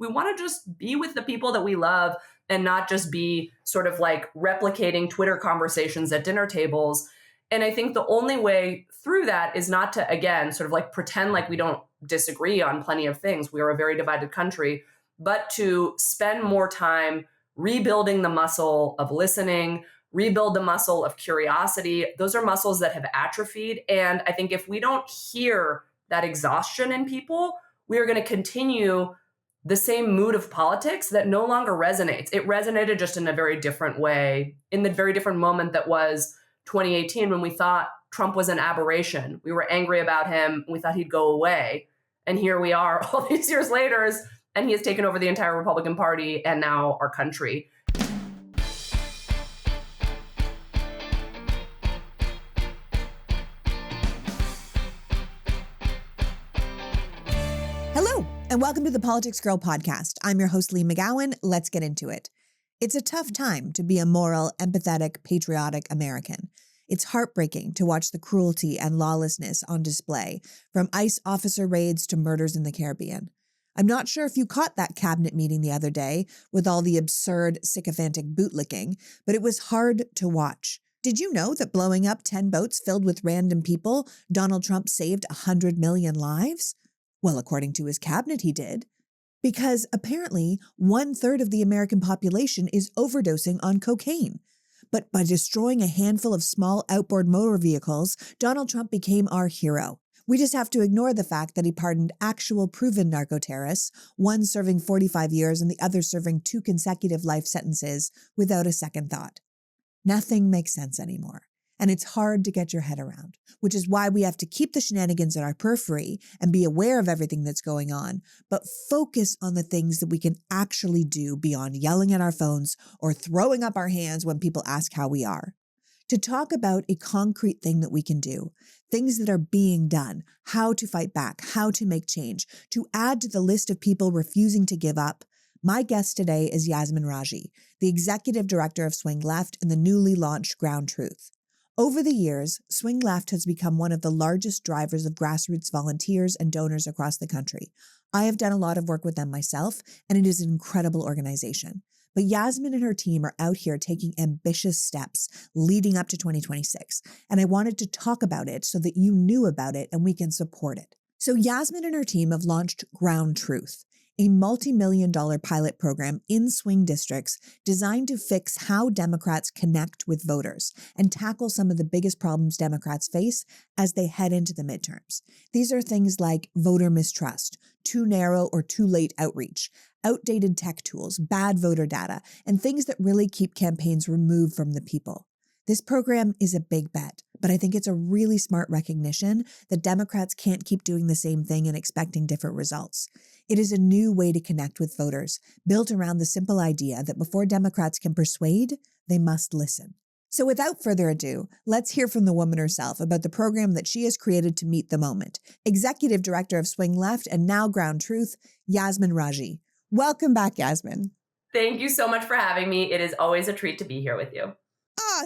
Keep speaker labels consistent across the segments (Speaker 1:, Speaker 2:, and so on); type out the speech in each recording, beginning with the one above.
Speaker 1: we want to just be with the people that we love and not just be sort of like replicating Twitter conversations at dinner tables. And I think the only way through that is not to, again, sort of like pretend like we don't disagree on plenty of things. We are a very divided country, but to spend more time rebuilding the muscle of listening, rebuild the muscle of curiosity. Those are muscles that have atrophied. And I think if we don't hear that exhaustion in people, we are going to continue the same mood of politics that no longer resonates. It resonated just in a very different way, in the very different moment that was 2018 when we thought Trump was an aberration. We were angry about him. We thought he'd go away. And here we are all these years later, and he has taken over the entire Republican Party and now our country.
Speaker 2: Hello, and welcome to the Politics Girl podcast. I'm your host, Lee McGowan. Let's get into it. It's a tough time to be a moral, empathetic, patriotic American. It's heartbreaking to watch the cruelty and lawlessness on display, from ICE officer raids to murders in the Caribbean. I'm not sure if you caught that cabinet meeting the other day with all the absurd, sycophantic bootlicking, but it was hard to watch. Did you know that blowing up 10 boats filled with random people, Donald Trump saved 100 million lives? Well, according to his cabinet, he did. Because apparently 1/3 of the American population is overdosing on cocaine. But by destroying a handful of small outboard motor vehicles, Donald Trump became our hero. We just have to ignore the fact that he pardoned actual proven narco-terrorists, one serving 45 years and the other serving 2 consecutive life sentences without a second thought. Nothing makes sense anymore. And it's hard to get your head around, which is why we have to keep the shenanigans in our periphery and be aware of everything that's going on, but focus on the things that we can actually do beyond yelling at our phones or throwing up our hands when people ask how we are. To talk about a concrete thing that we can do, things that are being done, how to fight back, how to make change, to add to the list of people refusing to give up, my guest today is Yasmin Radjy, the executive director of swingleft and the newly launched Ground Truth. Over the years, swingleft has become one of the largest drivers of grassroots volunteers and donors across the country. I have done a lot of work with them myself, and it is an incredible organization. But Yasmin and her team are out here taking ambitious steps leading up to 2026, and I wanted to talk about it so that you knew about it and we can support it. So Yasmin and her team have launched Ground Truth, a multi-million-dollar pilot program in swing districts designed to fix how Democrats connect with voters and tackle some of the biggest problems Democrats face as they head into the midterms. These are things like voter mistrust, too narrow or too late outreach, outdated tech tools, bad voter data, and things that really keep campaigns removed from the people. This program is a big bet, but I think it's a really smart recognition that Democrats can't keep doing the same thing and expecting different results. It is a new way to connect with voters, built around the simple idea that before Democrats can persuade, they must listen. So without further ado, let's hear from the woman herself about the program that she has created to meet the moment. Executive Director of swingleft and now Ground Truth, Yasmin Radjy. Welcome back, Yasmin.
Speaker 1: Thank you so much for having me. It is always a treat to be here with you.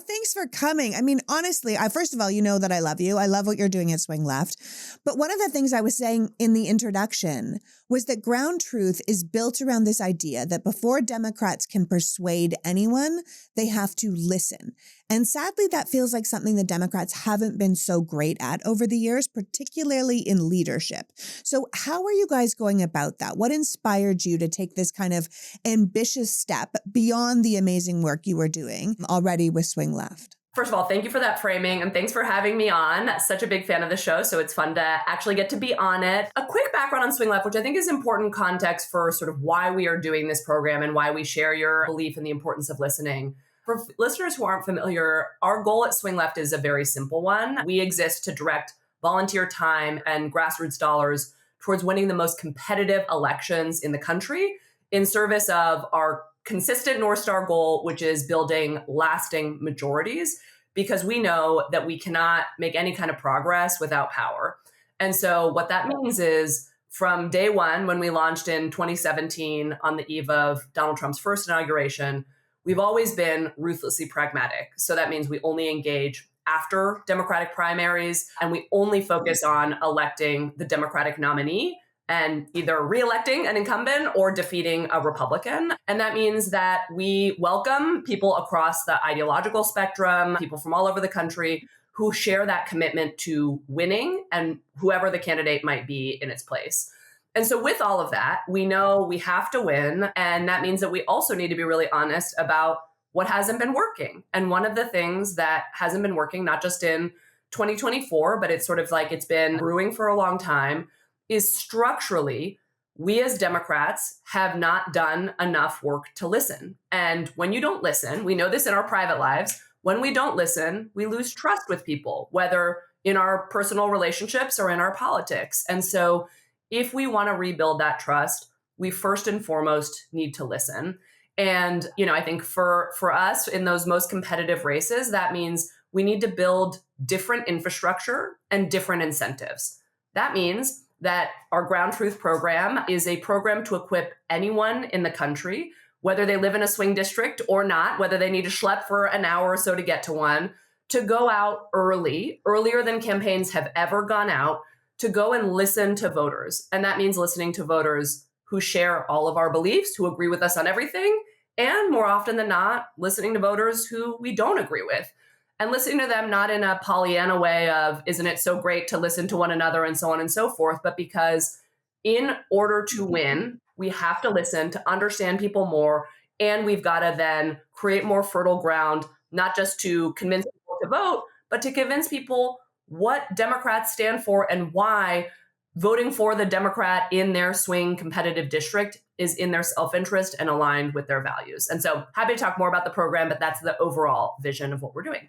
Speaker 2: Thanks for coming. I mean, honestly, first of all, you know that I love you. I love what you're doing at swingleft. But one of the things I was saying in the introduction was that Ground Truth is built around this idea that before Democrats can persuade anyone, they have to listen. And sadly, that feels like something that Democrats haven't been so great at over the years, particularly in leadership. So how are you guys going about that? What inspired you to take this kind of ambitious step beyond the amazing work you were doing already with swingleft?
Speaker 1: First of all, thank you for that framing and thanks for having me on. Such a big fan of the show, so it's fun to actually get to be on it. A quick background on swingleft, which I think is important context for sort of why we are doing this program and why we share your belief in the importance of listening. For listeners who aren't familiar, our goal at swingleft is a very simple one. We exist to direct volunteer time and grassroots dollars towards winning the most competitive elections in the country in service of our consistent North Star goal, which is building lasting majorities, because we know that we cannot make any kind of progress without power. And so what that means is from day one, when we launched in 2017 on the eve of Donald Trump's first inauguration, we've always been ruthlessly pragmatic. So that means we only engage after Democratic primaries, and we only focus on electing the Democratic nominee and either re-electing an incumbent or defeating a Republican. And that means that we welcome people across the ideological spectrum, people from all over the country who share that commitment to winning and whoever the candidate might be in its place. And so with all of that, we know we have to win. And that means that we also need to be really honest about what hasn't been working. And one of the things that hasn't been working, not just in 2024, but it's sort of like it's been brewing for a long time, is structurally, we as Democrats have not done enough work to listen. And when you don't listen, we know this in our private lives, when we don't listen, we lose trust with people, whether in our personal relationships or in our politics. And so if we want to rebuild that trust, we first and foremost need to listen. And, I think for us in those most competitive races, that means we need to build different infrastructure and different incentives. That means that our Ground Truth program is a program to equip anyone in the country, whether they live in a swing district or not, whether they need to schlep for an hour or so to get to one, to go out earlier than campaigns have ever gone out, to go and listen to voters. And that means listening to voters who share all of our beliefs, who agree with us on everything, and more often than not, listening to voters who we don't agree with. And listening to them not in a Pollyanna way of, isn't it so great to listen to one another and so on and so forth, but because in order to win, we have to listen to understand people more, and we've got to then create more fertile ground, not just to convince people to vote, but to convince people what Democrats stand for and why voting for the Democrat in their swing competitive district is in their self-interest and aligned with their values. And so happy to talk more about the program, but that's the overall vision of what we're doing.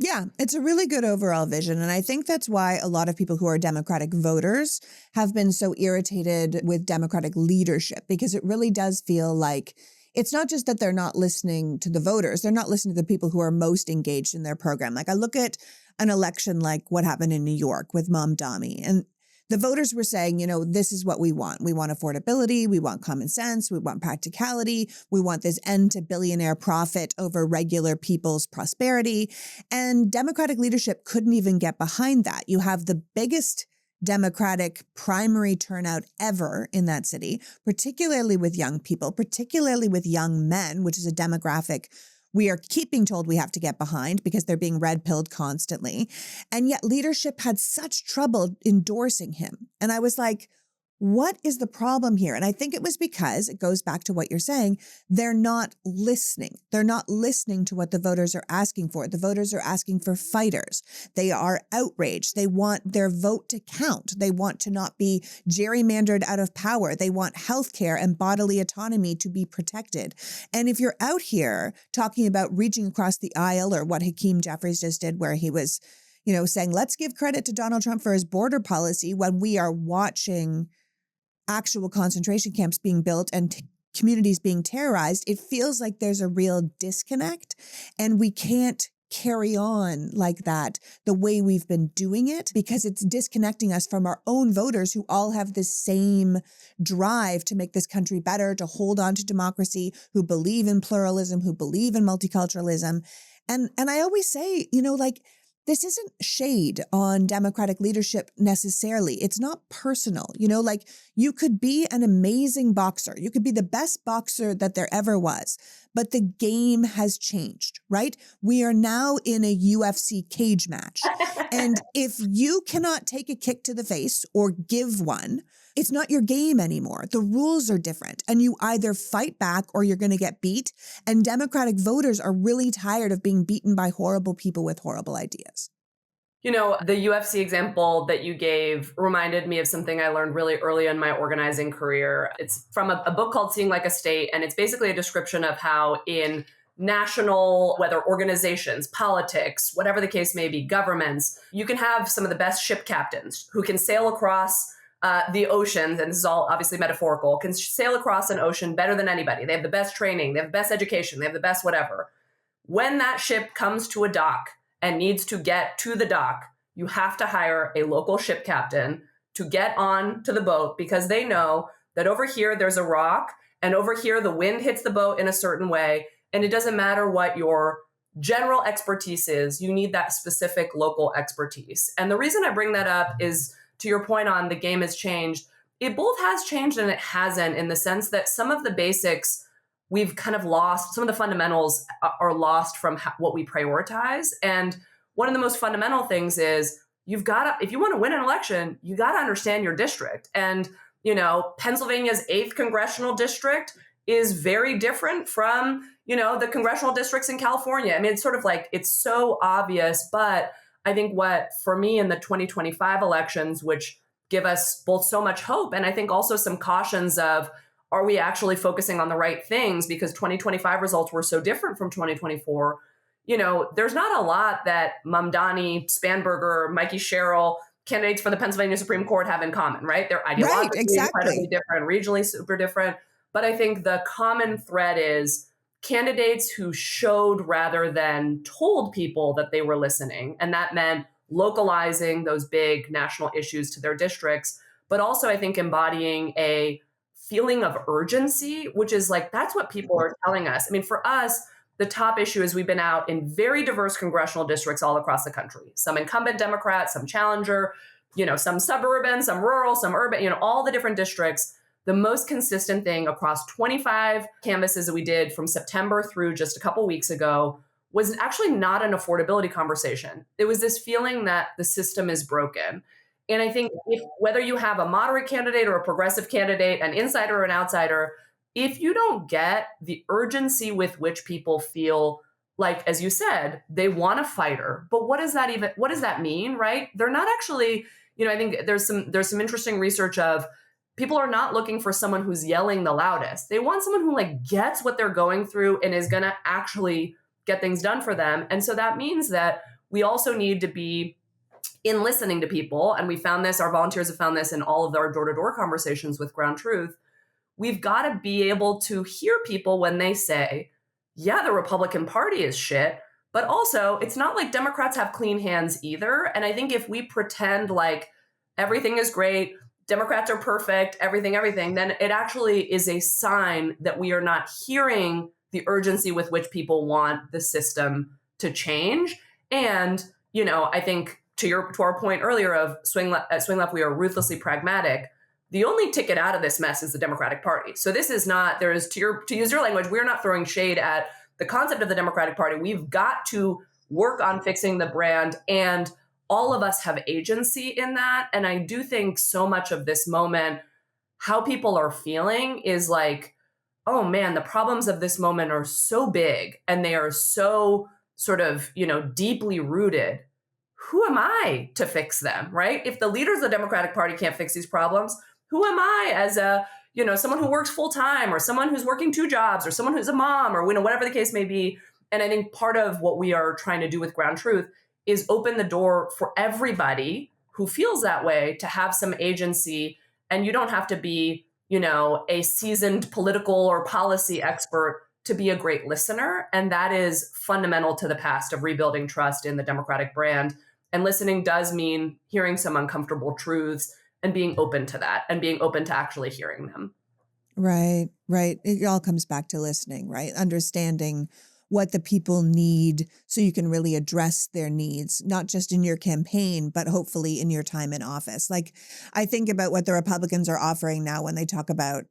Speaker 2: Yeah, it's a really good overall vision. And I think that's why a lot of people who are Democratic voters have been so irritated with Democratic leadership, because it really does feel like it's not just that they're not listening to the voters, they're not listening to the people who are most engaged in their program. Like I look at an election like what happened in New York with Mamdani, and the voters were saying, this is what we want. We want affordability. We want common sense. We want practicality. We want this end to billionaire profit over regular people's prosperity. And Democratic leadership couldn't even get behind that. You have the biggest Democratic primary turnout ever in that city, particularly with young people, particularly with young men, which is a demographic we are keeping told we have to get behind because they're being red-pilled constantly. And yet leadership had such trouble endorsing him. And I was like, what is the problem here? And I think it was because it goes back to what you're saying. They're not listening. They're not listening to what the voters are asking for. The voters are asking for fighters. They are outraged. They want their vote to count. They want to not be gerrymandered out of power. They want healthcare and bodily autonomy to be protected. And if you're out here talking about reaching across the aisle, or what Hakeem Jeffries just did, where he was, saying, let's give credit to Donald Trump for his border policy, when we are watching actual concentration camps being built and communities being terrorized, it feels like there's a real disconnect, and we can't carry on like that the way we've been doing it, because it's disconnecting us from our own voters who all have the same drive to make this country better, to hold on to democracy, who believe in pluralism, who believe in multiculturalism. And I always say, this isn't shade on Democratic leadership necessarily. It's not personal. You could be an amazing boxer. You could be the best boxer that there ever was, but the game has changed, right? We are now in a UFC cage match. And if you cannot take a kick to the face or give one, it's not your game anymore. The rules are different, and you either fight back or you're going to get beat. And Democratic voters are really tired of being beaten by horrible people with horrible ideas.
Speaker 1: The UFC example that you gave reminded me of something I learned really early in my organizing career. It's from a book called Seeing Like a State, and it's basically a description of how in national, whether organizations, politics, whatever the case may be, governments, you can have some of the best ship captains who can sail across the oceans, and this is all obviously metaphorical, can sail across an ocean better than anybody. They have the best training, they have the best education, they have the best whatever. When that ship comes to a dock and needs to get to the dock, you have to hire a local ship captain to get on to the boat, because they know that over here there's a rock, and over here the wind hits the boat in a certain way, and it doesn't matter what your general expertise is, you need that specific local expertise. And the reason I bring that up is, to your point on the game has changed, it both has changed and it hasn't, in the sense that some of the basics we've kind of lost, some of the fundamentals are lost from what we prioritize. And one of the most fundamental things is you've got to, if you want to win an election, you got to understand your district. And, Pennsylvania's 8th congressional district is very different from, the congressional districts in California. I mean, it's sort of like, it's so obvious, but I think what, for me, in the 2025 elections, which give us both so much hope and I think also some cautions of, are we actually focusing on the right things? Because 2025 results were so different from 2024. There's not a lot that Mamdani, Spanberger, Mikey Sherrill, candidates for the Pennsylvania Supreme Court have in common, right? They're ideologically incredibly different, regionally super different. But I think the common thread is candidates who showed rather than told people that they were listening. And that meant localizing those big national issues to their districts, but also I think embodying a feeling of urgency, which is like, that's what people are telling us. I mean, for us, the top issue is we've been out in very diverse congressional districts all across the country, some incumbent Democrats, some challenger, some suburban, some rural, some urban, all the different districts. The most consistent thing across 25 canvases that we did from September through just a couple weeks ago was actually not an affordability conversation. It was this feeling that the system is broken. And I think whether you have a moderate candidate or a progressive candidate, an insider or an outsider, if you don't get the urgency with which people feel like, as you said, they want a fighter, but what does that mean, right? They're not actually, I think there's some interesting research of people are not looking for someone who's yelling the loudest. They want someone who like gets what they're going through and is going to actually get things done for them. And so that means that we also need to be in listening to people, and we found this, our volunteers have found this in all of our door-to-door conversations with Ground Truth, we've got to be able to hear people when they say, yeah, the Republican Party is shit, but also it's not like Democrats have clean hands either. And I think if we pretend like everything is great, Democrats are perfect, everything, then it actually is a sign that we are not hearing the urgency with which people want the system to change. And, I think to our point earlier of swing left, we are ruthlessly pragmatic. The only ticket out of this mess is the Democratic Party. So this is not, to use your language, we're not throwing shade at the concept of the Democratic Party. We've got to work on fixing the brand, and all of us have agency in that. And I do think so much of this moment, how people are feeling is like, oh man, the problems of this moment are so big and they are so sort of, deeply rooted. Who am I to fix them, right? If the leaders of the Democratic Party can't fix these problems, who am I as someone who works full time, or someone who's working 2 jobs, or someone who's a mom, or whatever the case may be. And I think part of what we are trying to do with Ground Truth is open the door for everybody who feels that way to have some agency. And you don't have to be, a seasoned political or policy expert to be a great listener. And that is fundamental to the past of rebuilding trust in the Democratic brand. And listening does mean hearing some uncomfortable truths and being open to that and being open to actually hearing them.
Speaker 2: Right. It all comes back to listening, right? Understanding what the people need so you can really address their needs, not just in your campaign, but hopefully in your time in office. Like, I think about what the Republicans are offering now when they talk about,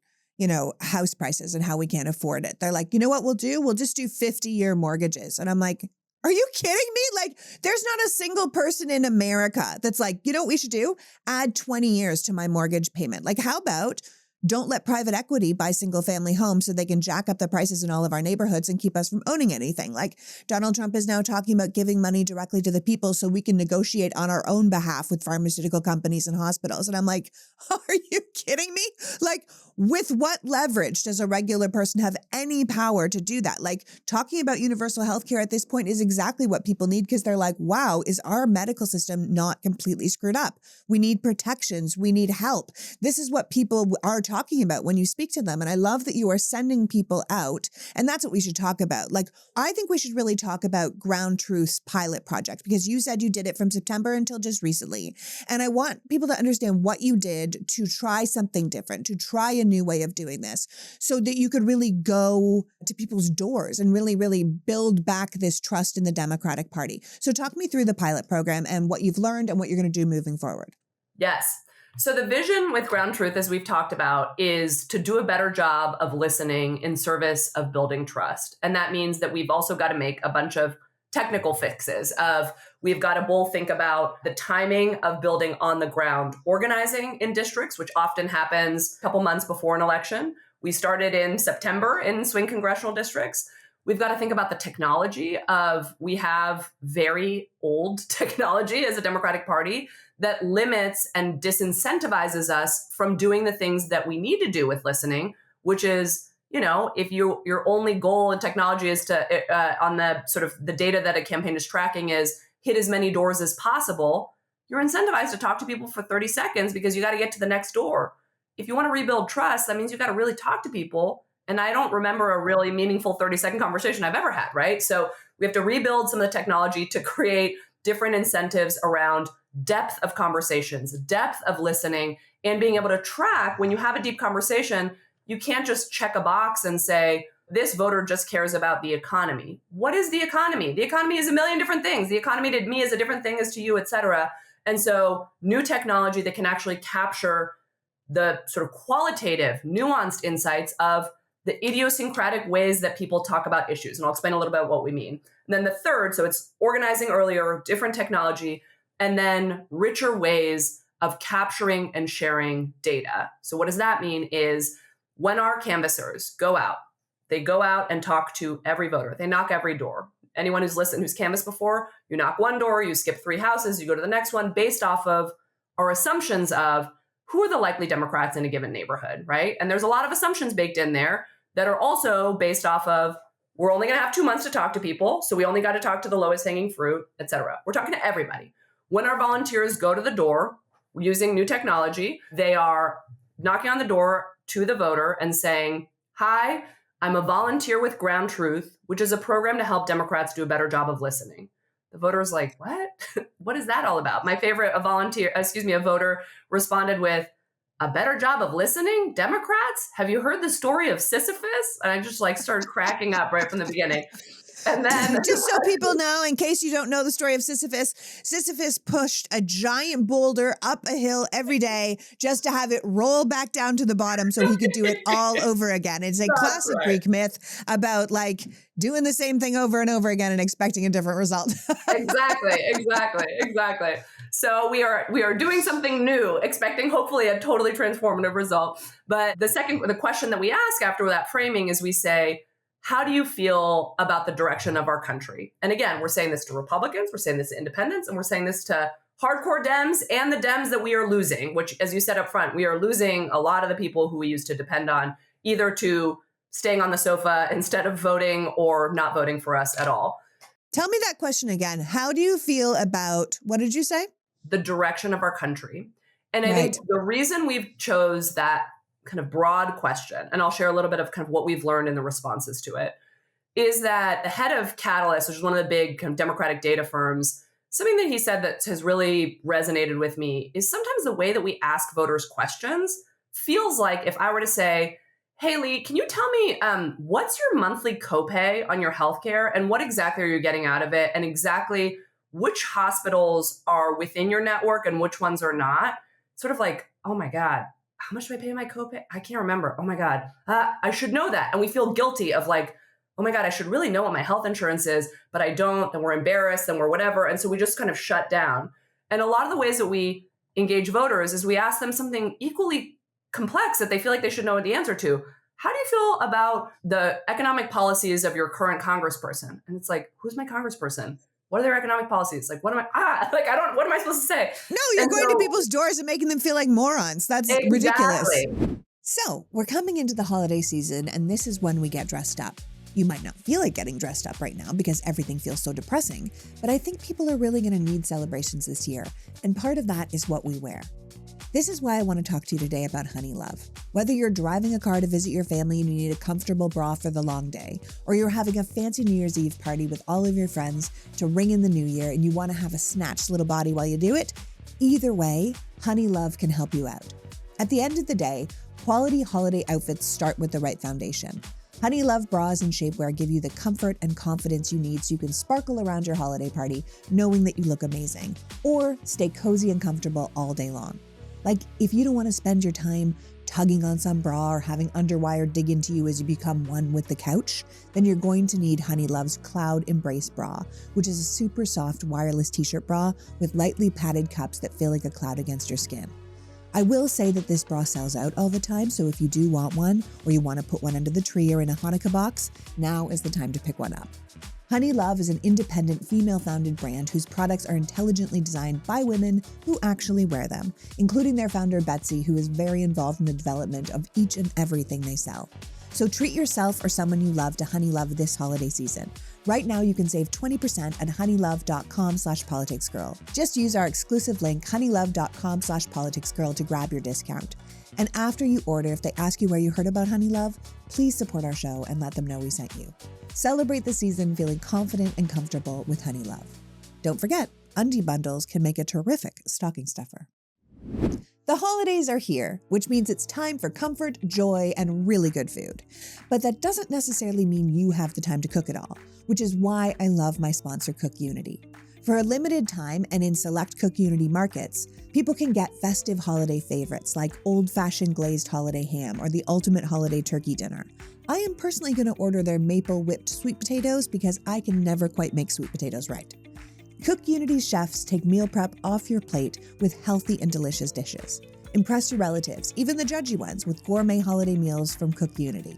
Speaker 2: house prices and how we can't afford it. They're like, you know what we'll do? We'll just do 50-year mortgages. And I'm like, are you kidding me? Like, there's not a single person in America that's like, you know what we should do? Add 20 years to my mortgage payment. Like, how about don't let private equity buy single family homes so they can jack up the prices in all of our neighborhoods and keep us from owning anything. Like, Donald Trump is now talking about giving money directly to the people so we can negotiate on our own behalf with pharmaceutical companies and hospitals. And I'm like, are you kidding me? Like, with what leverage does a regular person have any power to do that? Like, talking about universal healthcare at this point is exactly what people need, because they're like, wow, is our medical system not completely screwed up? We need protections. We need help. This is what people are talking about when you speak to them. And I love that you are sending people out. And that's what we should talk about. Like, I think we should really talk about Ground Truth's pilot project, because you said you did it from September until just recently. And I want people to understand what you did to try something different, to try a new way of doing this, so that you could really go to people's doors and really, really build back this trust in the Democratic Party. So talk me through the pilot program and what you've learned and what you're going to do moving forward.
Speaker 1: Yes. So the vision with Ground Truth, as we've talked about, is to do a better job of listening in service of building trust. And that means that we've also got to make a bunch of technical fixes of we've got to both think about the timing of building on the ground organizing in districts, which often happens a couple months before an election. We started in September in swing congressional districts. We've got to think about the technology of we have very old technology as a Democratic Party that limits and disincentivizes us from doing the things that we need to do with listening, which is, if your only goal in technology is to, on the sort of the data that a campaign is tracking is hit as many doors as possible, you're incentivized to talk to people for 30 seconds because you got to get to the next door. If you want to rebuild trust, that means you got to really talk to people. And I don't remember a really meaningful 30-second conversation I've ever had, right? So we have to rebuild some of the technology to create different incentives around depth of conversations, depth of listening, and being able to track when you have a deep conversation. You can't just check a box and say, this voter just cares about the economy. What is the economy? The economy is a million different things. The economy to me is a different thing as to you, et cetera. And so new technology that can actually capture the sort of qualitative, nuanced insights of the idiosyncratic ways that people talk about issues. And I'll explain a little bit what we mean. And then the third, so it's organizing earlier, different technology, and then richer ways of capturing and sharing data. So what does that mean is when our canvassers go out, they go out and talk to every voter. They knock every door. Anyone who's listened, who's canvassed before, you knock one door, you skip 3 houses, you go to the next one based off of our assumptions of who are the likely Democrats in a given neighborhood, right? And there's a lot of assumptions baked in there that are also based off of we're only going to have 2 months to talk to people, so we only got to talk to the lowest hanging fruit, et cetera. We're talking to everybody. When our volunteers go to the door using new technology, they are knocking on the door to the voter and saying, hi, I'm a volunteer with Ground Truth, which is a program to help Democrats do a better job of listening. The voter's like, what? What is that all about? My favorite, a voter responded with, a better job of listening? Democrats? Have you heard the story of Sisyphus? And I just started cracking up right from the beginning. And then
Speaker 2: just so people know, in case you don't know the story of Sisyphus, Sisyphus pushed a giant boulder up a hill every day just to have it roll back down to the bottom so he could do it all over again. It's a classic Greek myth about doing the same thing over and over again and expecting a different result.
Speaker 1: Exactly. So we are doing something new, expecting hopefully a totally transformative result. But the question that we ask after that framing is we say, how do you feel about the direction of our country? And again, we're saying this to Republicans, we're saying this to independents, and we're saying this to hardcore Dems and the Dems that we are losing, which, as you said up front, we are losing a lot of the people who we used to depend on, either to staying on the sofa instead of voting or not voting for us at all.
Speaker 2: Tell me that question again. How do you feel about, what did you say?
Speaker 1: The direction of our country. And I think the reason we've chose that kind of broad question, and I'll share a little bit of kind of what we've learned in the responses to it, is that the head of Catalyst, which is one of the big kind of Democratic data firms, something that he said that has really resonated with me is sometimes the way that we ask voters questions feels like if I were to say, hey, Lee, can you tell me what's your monthly copay on your healthcare and what exactly are you getting out of it and exactly which hospitals are within your network and which ones are not? Sort of like, oh my God, how much do I pay my copay? I can't remember. Oh my God, I should know that. And we feel guilty of oh my God, I should really know what my health insurance is, but I don't, and we're embarrassed and we're whatever. And so we just kind of shut down. And a lot of the ways that we engage voters is we ask them something equally complex that they feel like they should know the answer to. How do you feel about the economic policies of your current congressperson? And it's like, who's my congressperson? What are their economic policies? What am I supposed to say?
Speaker 2: No, you're going to people's doors and making them feel like morons. That's ridiculous. So we're coming into the holiday season, and this is when we get dressed up. You might not feel like getting dressed up right now because everything feels so depressing, but I think people are really going to need celebrations this year, and part of that is what we wear. This is why I want to talk to you today about Honey Love. Whether you're driving a car to visit your family and you need a comfortable bra for the long day, or you're having a fancy New Year's Eve party with all of your friends to ring in the new year and you want to have a snatched little body while you do it, either way, Honey Love can help you out. At the end of the day, quality holiday outfits start with the right foundation. Honey Love bras and shapewear give you the comfort and confidence you need so you can sparkle around your holiday party knowing that you look amazing, or stay cozy and comfortable all day long. Like, if you don't want to spend your time tugging on some bra or having underwire dig into you as you become one with the couch, then you're going to need Honeylove's Cloud Embrace Bra, which is a super soft wireless t-shirt bra with lightly padded cups that feel like a cloud against your skin. I will say that this bra sells out all the time, so if you do want one, or you want to put one under the tree or in a Hanukkah box, now is the time to pick one up. Honeylove is an independent, female-founded brand whose products are intelligently designed by women who actually wear them, including their founder, Betsy, who is very involved in the development of each and everything they sell. So treat yourself or someone you love to Honeylove this holiday season. Right now, you can save 20% at honeylove.com/politicsgirl. Just use our exclusive link, honeylove.com/politicsgirl, to grab your discount. And after you order, if they ask you where you heard about Honeylove, please support our show and let them know we sent you. Celebrate the season feeling confident and comfortable with Honeylove. Don't forget, undie bundles can make a terrific stocking stuffer. The holidays are here, which means it's time for comfort, joy, and really good food. But that doesn't necessarily mean you have the time to cook it all, which is why I love my sponsor, Cook Unity. For a limited time and in select Cook Unity markets, people can get festive holiday favorites like old-fashioned glazed holiday ham or the ultimate holiday turkey dinner. I am personally going to order their maple whipped sweet potatoes because I can never quite make sweet potatoes right. Cook Unity's chefs take meal prep off your plate with healthy and delicious dishes. Impress your relatives, even the judgy ones, with gourmet holiday meals from Cook Unity.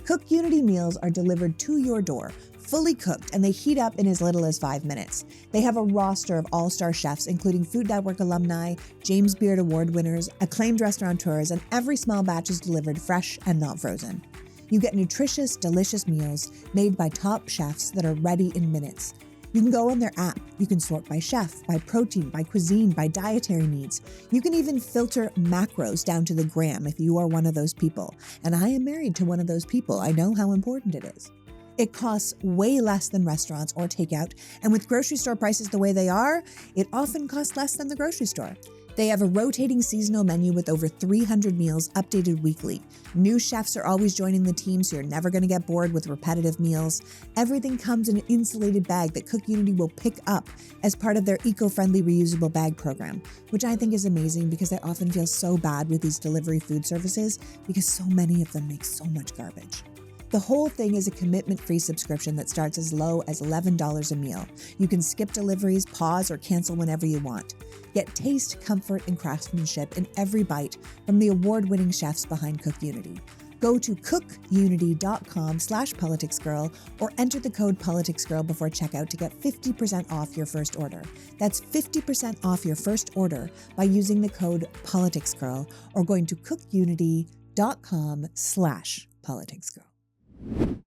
Speaker 2: Cook Unity meals are delivered to your door, fully cooked, and they heat up in as little as 5 minutes. They have a roster of all-star chefs, including Food Network alumni, James Beard Award winners, acclaimed restaurateurs, and every small batch is delivered fresh and not frozen. You get nutritious, delicious meals made by top chefs that are ready in minutes. You can go on their app. You can sort by chef, by protein, by cuisine, by dietary needs. You can even filter macros down to the gram if you are one of those people. And I am married to one of those people. I know how important it is. It costs way less than restaurants or takeout, and with grocery store prices the way they are, it often costs less than the grocery store. They have a rotating seasonal menu with over 300 meals updated weekly. New chefs are always joining the team, so you're never going to get bored with repetitive meals. Everything comes in an insulated bag that Cook Unity will pick up as part of their eco-friendly reusable bag program, which I think is amazing because I often feel so bad with these delivery food services because so many of them make so much garbage. The whole thing is a commitment-free subscription that starts as low as $11 a meal. You can skip deliveries, pause, or cancel whenever you want. Get taste, comfort, and craftsmanship in every bite from the award-winning chefs behind Cook Unity. Go to cookunity.com/politicsgirl or enter the code politicsgirl before checkout to get 50% off your first order. That's 50% off your first order by using the code politicsgirl or going to cookunity.com/politicsgirl.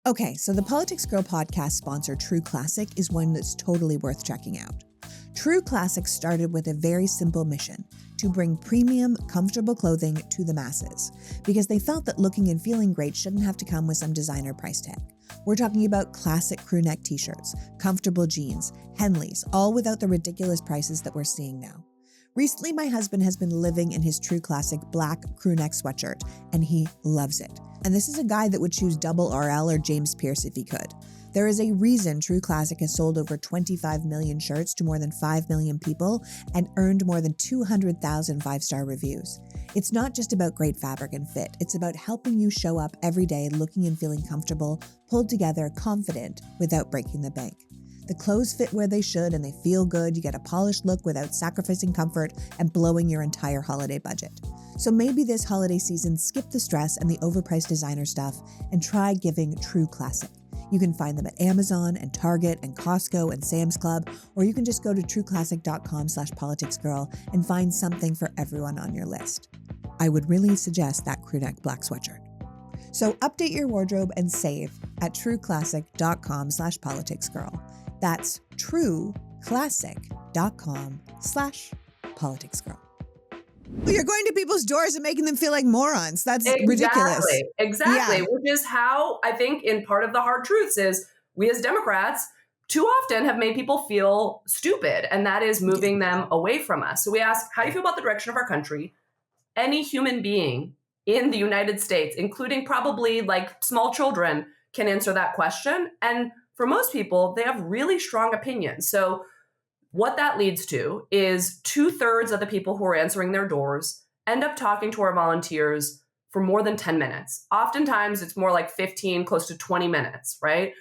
Speaker 2: Okay, so the Politics Girl podcast sponsor, True Classic, is one that's totally worth checking out. True Classic started with a very simple mission: to bring premium, comfortable clothing to the masses, because they felt that looking and feeling great shouldn't have to come with some designer price tag. We're talking about classic crewneck t-shirts, comfortable jeans, Henleys, all without the ridiculous prices that we're seeing now. Recently, my husband has been living in his True Classic black crewneck sweatshirt, and he loves it. And this is a guy that would choose double RL or James Pierce if he could. There is a reason True Classic has sold over 25 million shirts to more than 5 million people and earned more than 200,000 five-star reviews. It's not just about great fabric and fit. It's about helping you show up every day looking and feeling comfortable, pulled together, confident, without breaking the bank. The clothes fit where they should and they feel good. You get a polished look without sacrificing comfort and blowing your entire holiday budget. So maybe this holiday season, skip the stress and the overpriced designer stuff and try giving True Classic. You can find them at Amazon and Target and Costco and Sam's Club, or you can just go to trueclassic.com/politicsgirl and find something for everyone on your list. I would really suggest that crewneck black sweatshirt. So update your wardrobe and save at trueclassic.com/politicsgirl. That's trueclassic.com/politicsgirl. You're going to people's doors and making them feel like morons. That's ridiculous.
Speaker 1: Exactly. Yeah. Which is how I think in part of the hard truths is we as Democrats too often have made people feel stupid, and that is moving them away from us. So we ask, how do you feel about the direction of our country? Any human being in the United States, including probably like small children, can answer that question. And for most people, they have really strong opinions. So what that leads to is 2/3 of the people who are answering their doors end up talking to our volunteers for more than 10 minutes. Oftentimes it's more like 15, close to 20 minutes, right?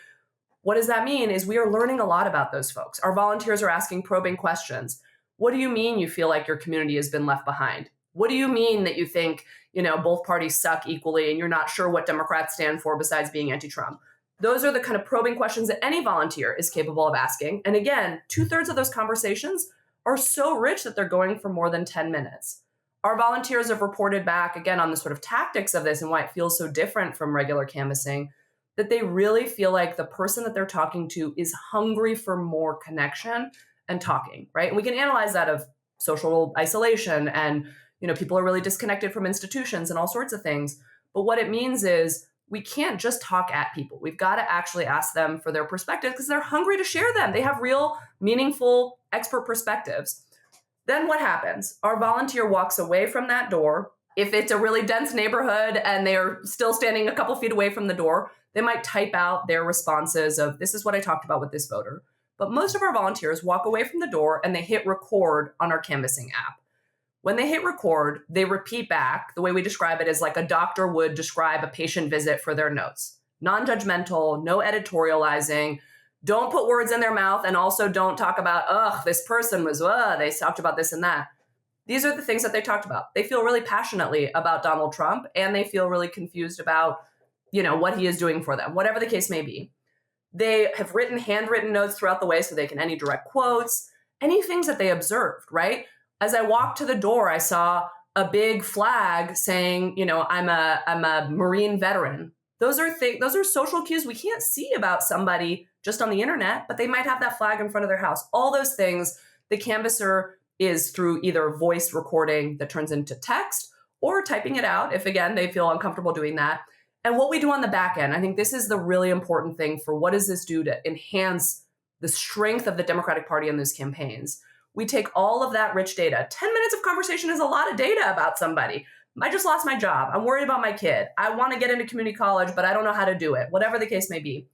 Speaker 1: What does that mean is we are learning a lot about those folks. Our volunteers are asking probing questions. What do you mean you feel like your community has been left behind? What do you mean that you think, both parties suck equally and you're not sure what Democrats stand for besides being anti-Trump? Those are the kind of probing questions that any volunteer is capable of asking. And again, 2/3 of those conversations are so rich that they're going for more than 10 minutes. Our volunteers have reported back, again, on the sort of tactics of this and why it feels so different from regular canvassing, that they really feel like the person that they're talking to is hungry for more connection and talking, right? And we can analyze that of social isolation and, people are really disconnected from institutions and all sorts of things. But what it means is we can't just talk at people. We've got to actually ask them for their perspective because they're hungry to share them. They have real, meaningful, expert perspectives. Then what happens? Our volunteer walks away from that door. If it's a really dense neighborhood and they're still standing a couple feet away from the door, they might type out their responses of, this is what I talked about with this voter. But most of our volunteers walk away from the door and they hit record on our canvassing app. When they hit record, they repeat back. The way we describe it is like a doctor would describe a patient visit for their notes. Non-judgmental, no editorializing. Don't put words in their mouth, and also don't talk about, this person was, they talked about this and that. These are the things that they talked about. They feel really passionately about Donald Trump, and they feel really confused about, what he is doing for them, whatever the case may be. They have written handwritten notes throughout the way so they can any direct quotes, any things that they observed, right? As I walked to the door, I saw a big flag saying, I'm a Marine veteran. Those are social cues we can't see about somebody just on the internet, but they might have that flag in front of their house. All those things, the canvasser is through either voice recording that turns into text or typing it out if, again, they feel uncomfortable doing that. And what we do on the back end, I think this is the really important thing for what does this do to enhance the strength of the Democratic Party in those campaigns. We take all of that rich data. 10 minutes of conversation is a lot of data about somebody. I just lost my job. I'm worried about my kid. I want to get into community college, but I don't know how to do it, whatever the case may be.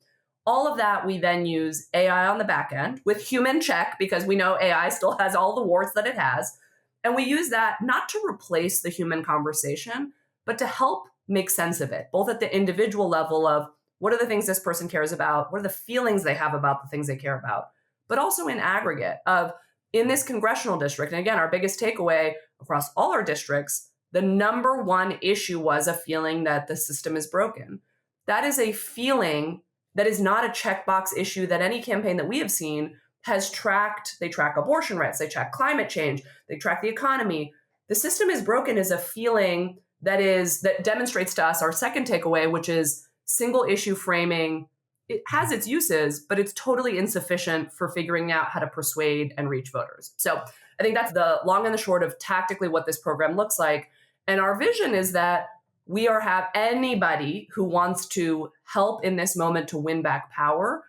Speaker 1: All of that, we then use AI on the back end with human check because we know AI still has all the warts that it has. And we use that not to replace the human conversation, but to help make sense of it, both at the individual level of what are the things this person cares about, what are the feelings they have about the things they care about, but also in aggregate of in this congressional district. And again, our biggest takeaway across all our districts, the number one issue was a feeling that the system is broken. That is a feeling that is not a checkbox issue that any campaign that we have seen has tracked. They track abortion rights, they track climate change, they track the economy. The system is broken is a feeling that demonstrates to us our second takeaway, which is single issue framing. It has its uses, but it's totally insufficient for figuring out how to persuade and reach voters. So I think that's the long and the short of tactically what this program looks like. And our vision is that we have anybody who wants to help in this moment to win back power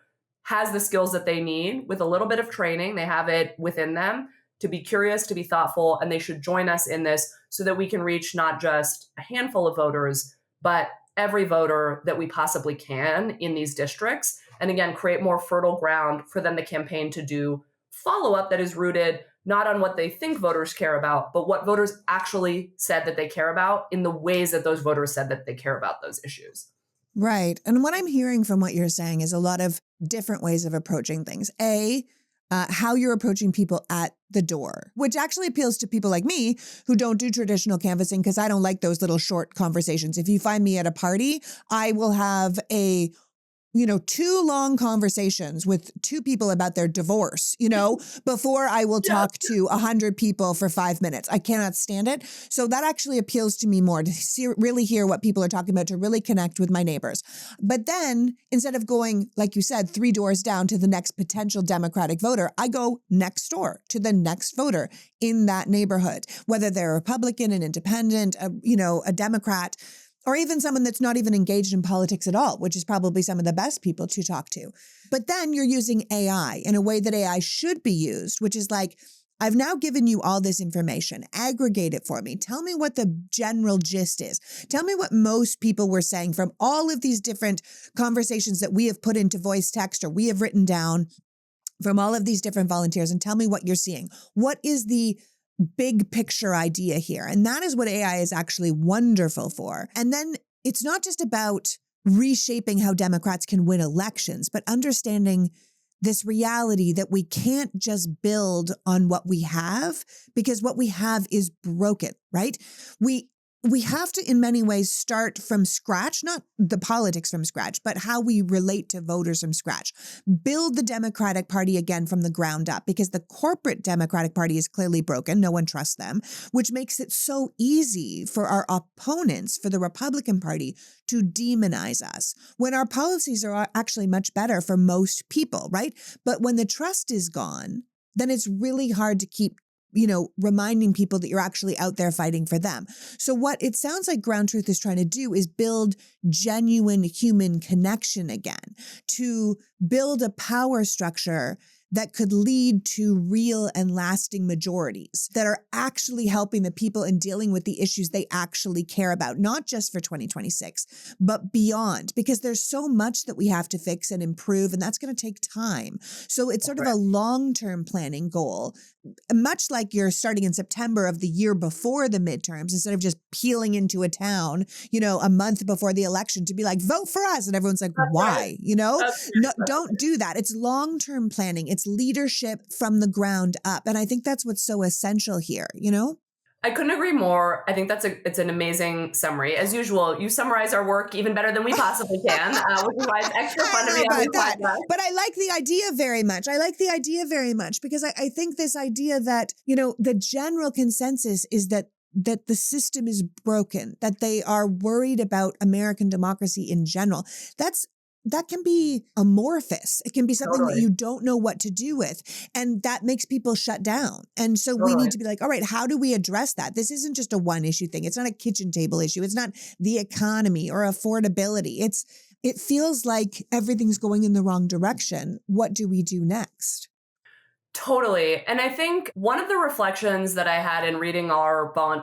Speaker 1: has the skills that they need with a little bit of training. They have it within them to be curious, to be thoughtful, and they should join us in this so that we can reach not just a handful of voters, but every voter that we possibly can in these districts. And again, create more fertile ground for them to campaign to do follow-up that is rooted not on what they think voters care about, but what voters actually said that they care about in the ways that those voters said that they care about those issues.
Speaker 2: Right. And what I'm hearing from what you're saying is a lot of different ways of approaching things. How you're approaching people at the door, which actually appeals to people like me who don't do traditional canvassing because I don't like those little short conversations. If you find me at a party, I will have 2 long conversations with 2 people about their divorce, before I will talk to 100 people for 5 minutes. I cannot stand it. So that actually appeals to me more to really hear what people are talking about, to really connect with my neighbors. But then instead of going, like you said, 3 doors down to the next potential Democratic voter, I go next door to the next voter in that neighborhood, whether they're a Republican, an independent, a Democrat, or even someone that's not even engaged in politics at all, which is probably some of the best people to talk to. But then you're using AI in a way that AI should be used, which is like, I've now given you all this information, aggregate it for me. Tell me what the general gist is. Tell me what most people were saying from all of these different conversations that we have put into voice text or we have written down from all of these different volunteers, and tell me what you're seeing. What is the big picture idea here. And that is what AI is actually wonderful for. And then it's not just about reshaping how Democrats can win elections, but understanding this reality that we can't just build on what we have, because what we have is broken, right? We have to, in many ways, start from scratch, not the politics from scratch, but how we relate to voters from scratch. Build the Democratic Party again from the ground up, because the corporate Democratic Party is clearly broken. No one trusts them, which makes it so easy for our opponents, for the Republican Party, to demonize us when our policies are actually much better for most people, right? But when the trust is gone, then it's really hard to keep reminding people that you're actually out there fighting for them. So what it sounds like Ground Truth is trying to do is build genuine human connection again, to build a power structure that could lead to real and lasting majorities that are actually helping the people and dealing with the issues they actually care about, not just for 2026, but beyond, because there's so much that we have to fix and improve, and that's going to take time. So it's sort of a long-term planning goal, much like you're starting in September of the year before the midterms, instead of just peeling into a town, a month before the election to be like, vote for us. And everyone's like, why? No, don't do that. It's long-term planning. It's leadership from the ground up. And I think that's what's so essential here,
Speaker 1: I couldn't agree more. I think it's an amazing summary. As usual, you summarize our work even better than we possibly can, which is why it's extra fun to be on this podcast.
Speaker 2: But I like the idea very much. Because I think this idea that, the general consensus is that the system is broken, that they are worried about American democracy in general. That can be amorphous. It can be something that you don't know what to do with. And that makes people shut down. And so we need to be like, all right, how do we address that? This isn't just a one issue thing. It's not a kitchen table issue. It's not the economy or affordability. It feels like everything's going in the wrong direction. What do we do next?
Speaker 1: Totally. And I think one of the reflections that I had in reading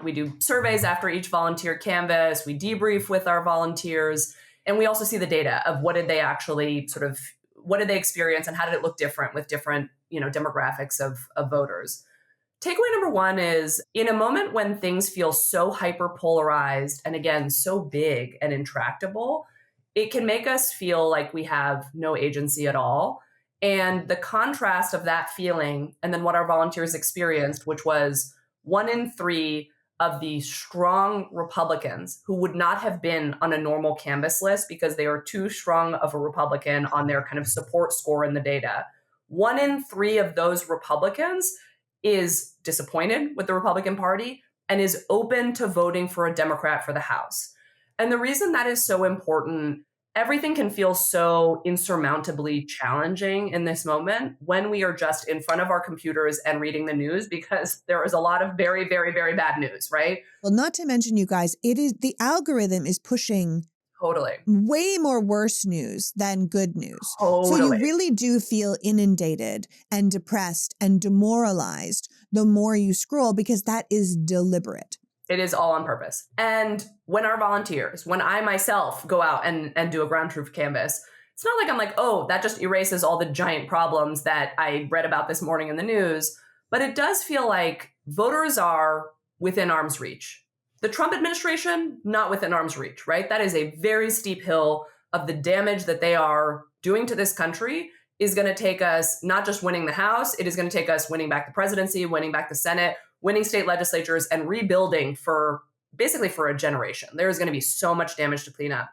Speaker 1: we do surveys after each volunteer canvas, we debrief with our volunteers, and we also see the data of what did they experience and how did it look different with different, demographics of voters. Takeaway number one is, in a moment when things feel so hyper-polarized and again, so big and intractable, it can make us feel like we have no agency at all. And the contrast of that feeling and then what our volunteers experienced, which was 1 in 3 of the strong Republicans who would not have been on a normal canvas list because they are too strong of a Republican on their kind of support score in the data. 1 in 3 of those Republicans is disappointed with the Republican Party and is open to voting for a Democrat for the House. And the reason that is so important, everything can feel so insurmountably challenging in this moment when we are just in front of our computers and reading the news, because there is a lot of very, very, very bad news, right?
Speaker 2: Well, not to mention, you guys, the algorithm is pushing
Speaker 1: totally
Speaker 2: way more worse news than good news.
Speaker 1: Totally.
Speaker 2: So you really do feel inundated and depressed and demoralized the more you scroll, because that is deliberate.
Speaker 1: It is all on purpose. And when I myself go out and do a ground truth canvas, it's not like I'm like, oh, that just erases all the giant problems that I read about this morning in the news. But it does feel like voters are within arm's reach. The Trump administration, not within arm's reach, right? That is a very steep hill of the damage that they are doing to this country is going to take us not just winning the House, it is going to take us winning back the presidency, winning back the Senate, winning state legislatures, and rebuilding for a generation. There is going to be so much damage to clean up.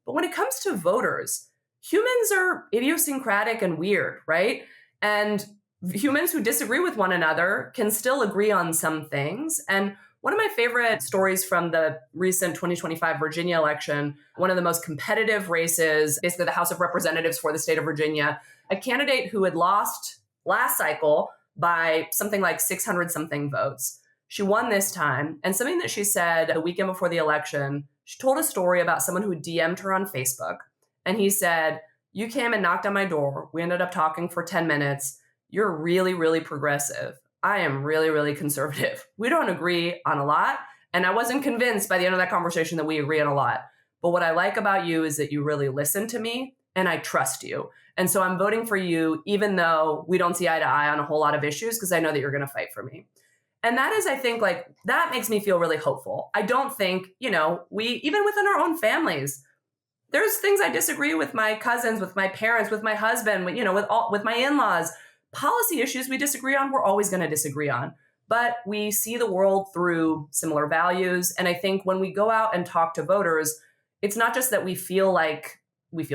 Speaker 1: But when it comes to voters, humans are idiosyncratic and weird, right? And humans who disagree with one another can still agree on some things. And one of my favorite stories from the recent 2025 Virginia election, one of the most competitive races, basically the House of Representatives for the state of Virginia, a candidate who had lost last cycle by something like 600 something votes. She won this time. And something that she said the weekend before the election, she told a story about someone who DM'd her on Facebook. And he said, you came and knocked on my door. We ended up talking for 10 minutes. You're really, really progressive. I am really, really conservative. We don't agree on a lot. And I wasn't convinced by the end of that conversation that we agree on a lot. But what I like about you is that you really listen to me and I trust you. And so I'm voting for you, even though we don't see eye to eye on a whole lot of issues, because I know that you're going to fight for me. And that is, I think, like, that makes me feel really hopeful. I don't think, we, even within our own families, there's things I disagree with my cousins, with my parents, with my husband, with my in-laws. Policy issues we disagree on, we're always going to disagree on. But we see the world through similar values. And I think when we go out and talk to voters, it's not just that we feel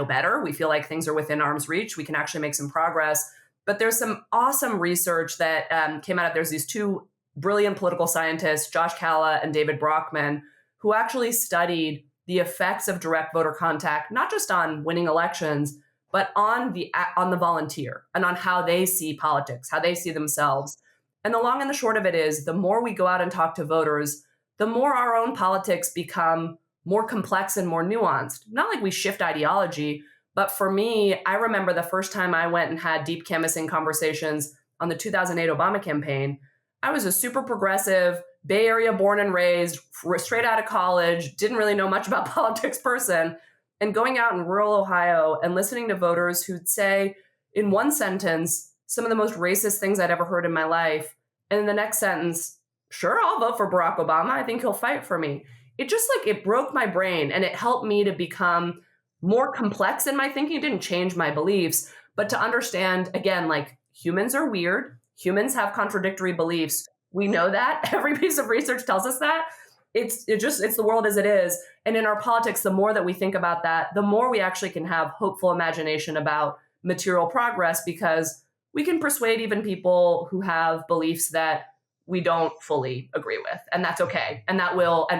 Speaker 1: better, we feel like things are within arm's reach, we can actually make some progress. But there's some awesome research that came out of, there's these two brilliant political scientists, Josh Calla and David Brockman, who actually studied the effects of direct voter contact, not just on winning elections, but on the volunteer and on how they see politics, how they see themselves. And the long and the short of it is, the more we go out and talk to voters, the more our own politics become more complex and more nuanced. Not like we shift ideology, but for me, I remember the first time I went and had deep canvassing conversations on the 2008 Obama campaign. I was a super progressive, Bay Area born and raised, straight out of college, didn't really know much about politics person, and going out in rural Ohio and listening to voters who'd say in one sentence some of the most racist things I'd ever heard in my life. And in the next sentence, sure, I'll vote for Barack Obama. I think he'll fight for me. It broke my brain, and it helped me to become more complex in my thinking. It didn't change my beliefs, but to understand, again, like, humans are weird. Humans have contradictory beliefs. We know that. Every piece of research tells us that. It's the world as it is. And in our politics, the more that we think about that, the more we actually can have hopeful imagination about material progress, because we can persuade even people who have beliefs that we don't fully agree with. And that's okay. And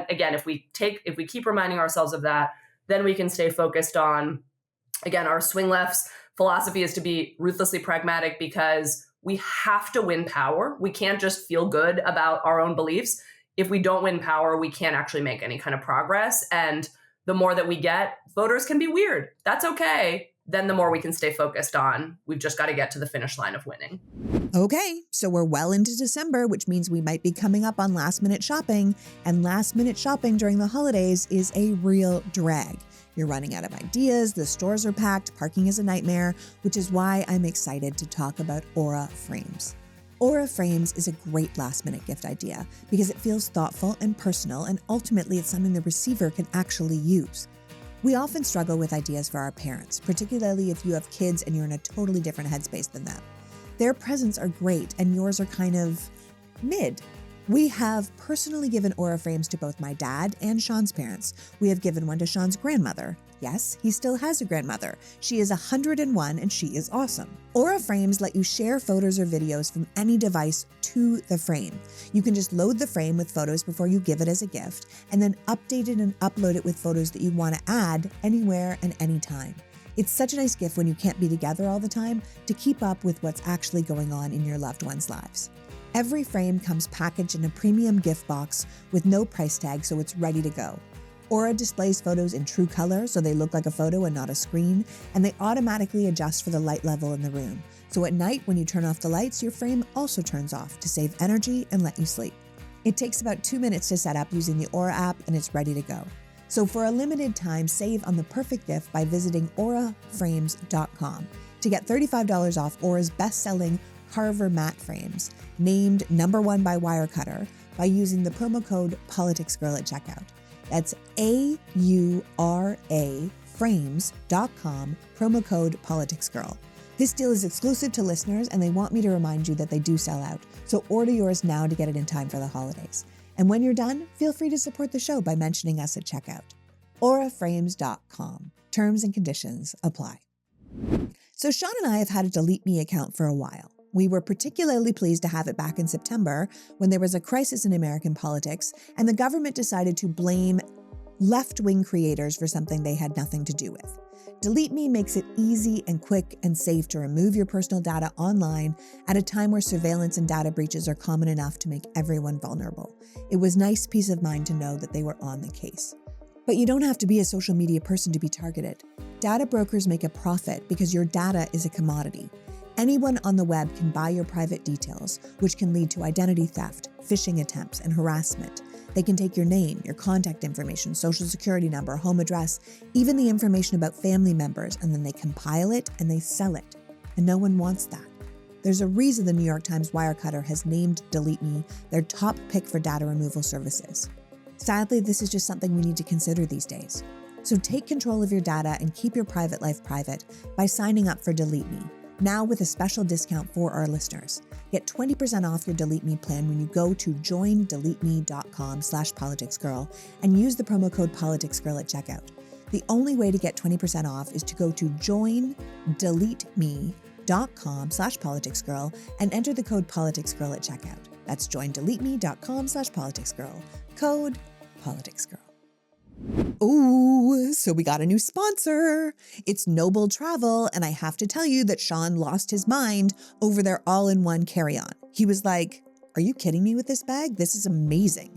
Speaker 1: again, if we keep reminding ourselves of that, then we can stay focused on, again, our swing left's philosophy is to be ruthlessly pragmatic, because we have to win power. We can't just feel good about our own beliefs. If we don't win power, we can't actually make any kind of progress. And the more that we get, voters can be weird. That's okay. Then the more we can stay focused on, we've just got to get to the finish line of winning.
Speaker 2: Okay, so we're well into December, which means we might be coming up on last minute shopping. And last minute shopping during the holidays is a real drag. You're running out of ideas, the stores are packed, parking is a nightmare, which is why I'm excited to talk about Aura Frames. Aura Frames is a great last-minute gift idea because it feels thoughtful and personal, and ultimately it's something the receiver can actually use. We often struggle with ideas for our parents, particularly if you have kids and you're in a totally different headspace than them. Their presents are great and yours are kind of mid. We have personally given Aura Frames to both my dad and Sean's parents. We have given one to Sean's grandmother. Yes, he still has a grandmother. She is 101 and she is awesome. Aura Frames let you share photos or videos from any device to the frame. You can just load the frame with photos before you give it as a gift, and then update it and upload it with photos that you want to add anywhere and anytime. It's such a nice gift when you can't be together all the time to keep up with what's actually going on in your loved ones' lives. Every frame comes packaged in a premium gift box with no price tag, so it's ready to go. Aura displays photos in true color, so they look like a photo and not a screen, and they automatically adjust for the light level in the room. So at night, when you turn off the lights, your frame also turns off to save energy and let you sleep. It takes about 2 minutes to set up using the Aura app, and it's ready to go. So for a limited time, save on the perfect gift by visiting auraframes.com to get $35 off Aura's best-selling Carver matte frames, named #1 by Wirecutter, by using the promo code PoliticsGirl at checkout. That's AURA frames.com, promo code PoliticsGirl. This deal is exclusive to listeners, and they want me to remind you that they do sell out, so order yours now to get it in time for the holidays. And when you're done, feel free to support the show by mentioning us at checkout. auraframes.com. Terms and conditions apply. So Sean and I have had a Delete Me account for a while. We were particularly pleased to have it back in September when there was a crisis in American politics and the government decided to blame left-wing creators for something they had nothing to do with. Delete Me makes it easy and quick and safe to remove your personal data online at a time where surveillance and data breaches are common enough to make everyone vulnerable. It was nice peace of mind to know that they were on the case. But you don't have to be a social media person to be targeted. Data brokers make a profit because your data is a commodity. Anyone on the web can buy your private details, which can lead to identity theft, phishing attempts, and harassment. They can take your name, your contact information, social security number, home address, even the information about family members, and then they compile it and they sell it. And no one wants that. There's a reason the New York Times Wirecutter has named Delete Me their top pick for data removal services. Sadly, this is just something we need to consider these days. So take control of your data and keep your private life private by signing up for Delete Me, now with a special discount for our listeners. Get 20% off your Delete Me plan when you go to joindeleteme.com/politicsgirl and use the promo code politicsgirl at checkout. The only way to get 20% off is to go to joindeleteme.com/politicsgirl and enter the code politicsgirl at checkout. That's joindeleteme.com/politicsgirl. Code politicsgirl. Oh, so we got a new sponsor. It's Noble Travel, and I have to tell you that Sean lost his mind over their all-in-one carry-on. He was like, "Are you kidding me with this bag? This is amazing."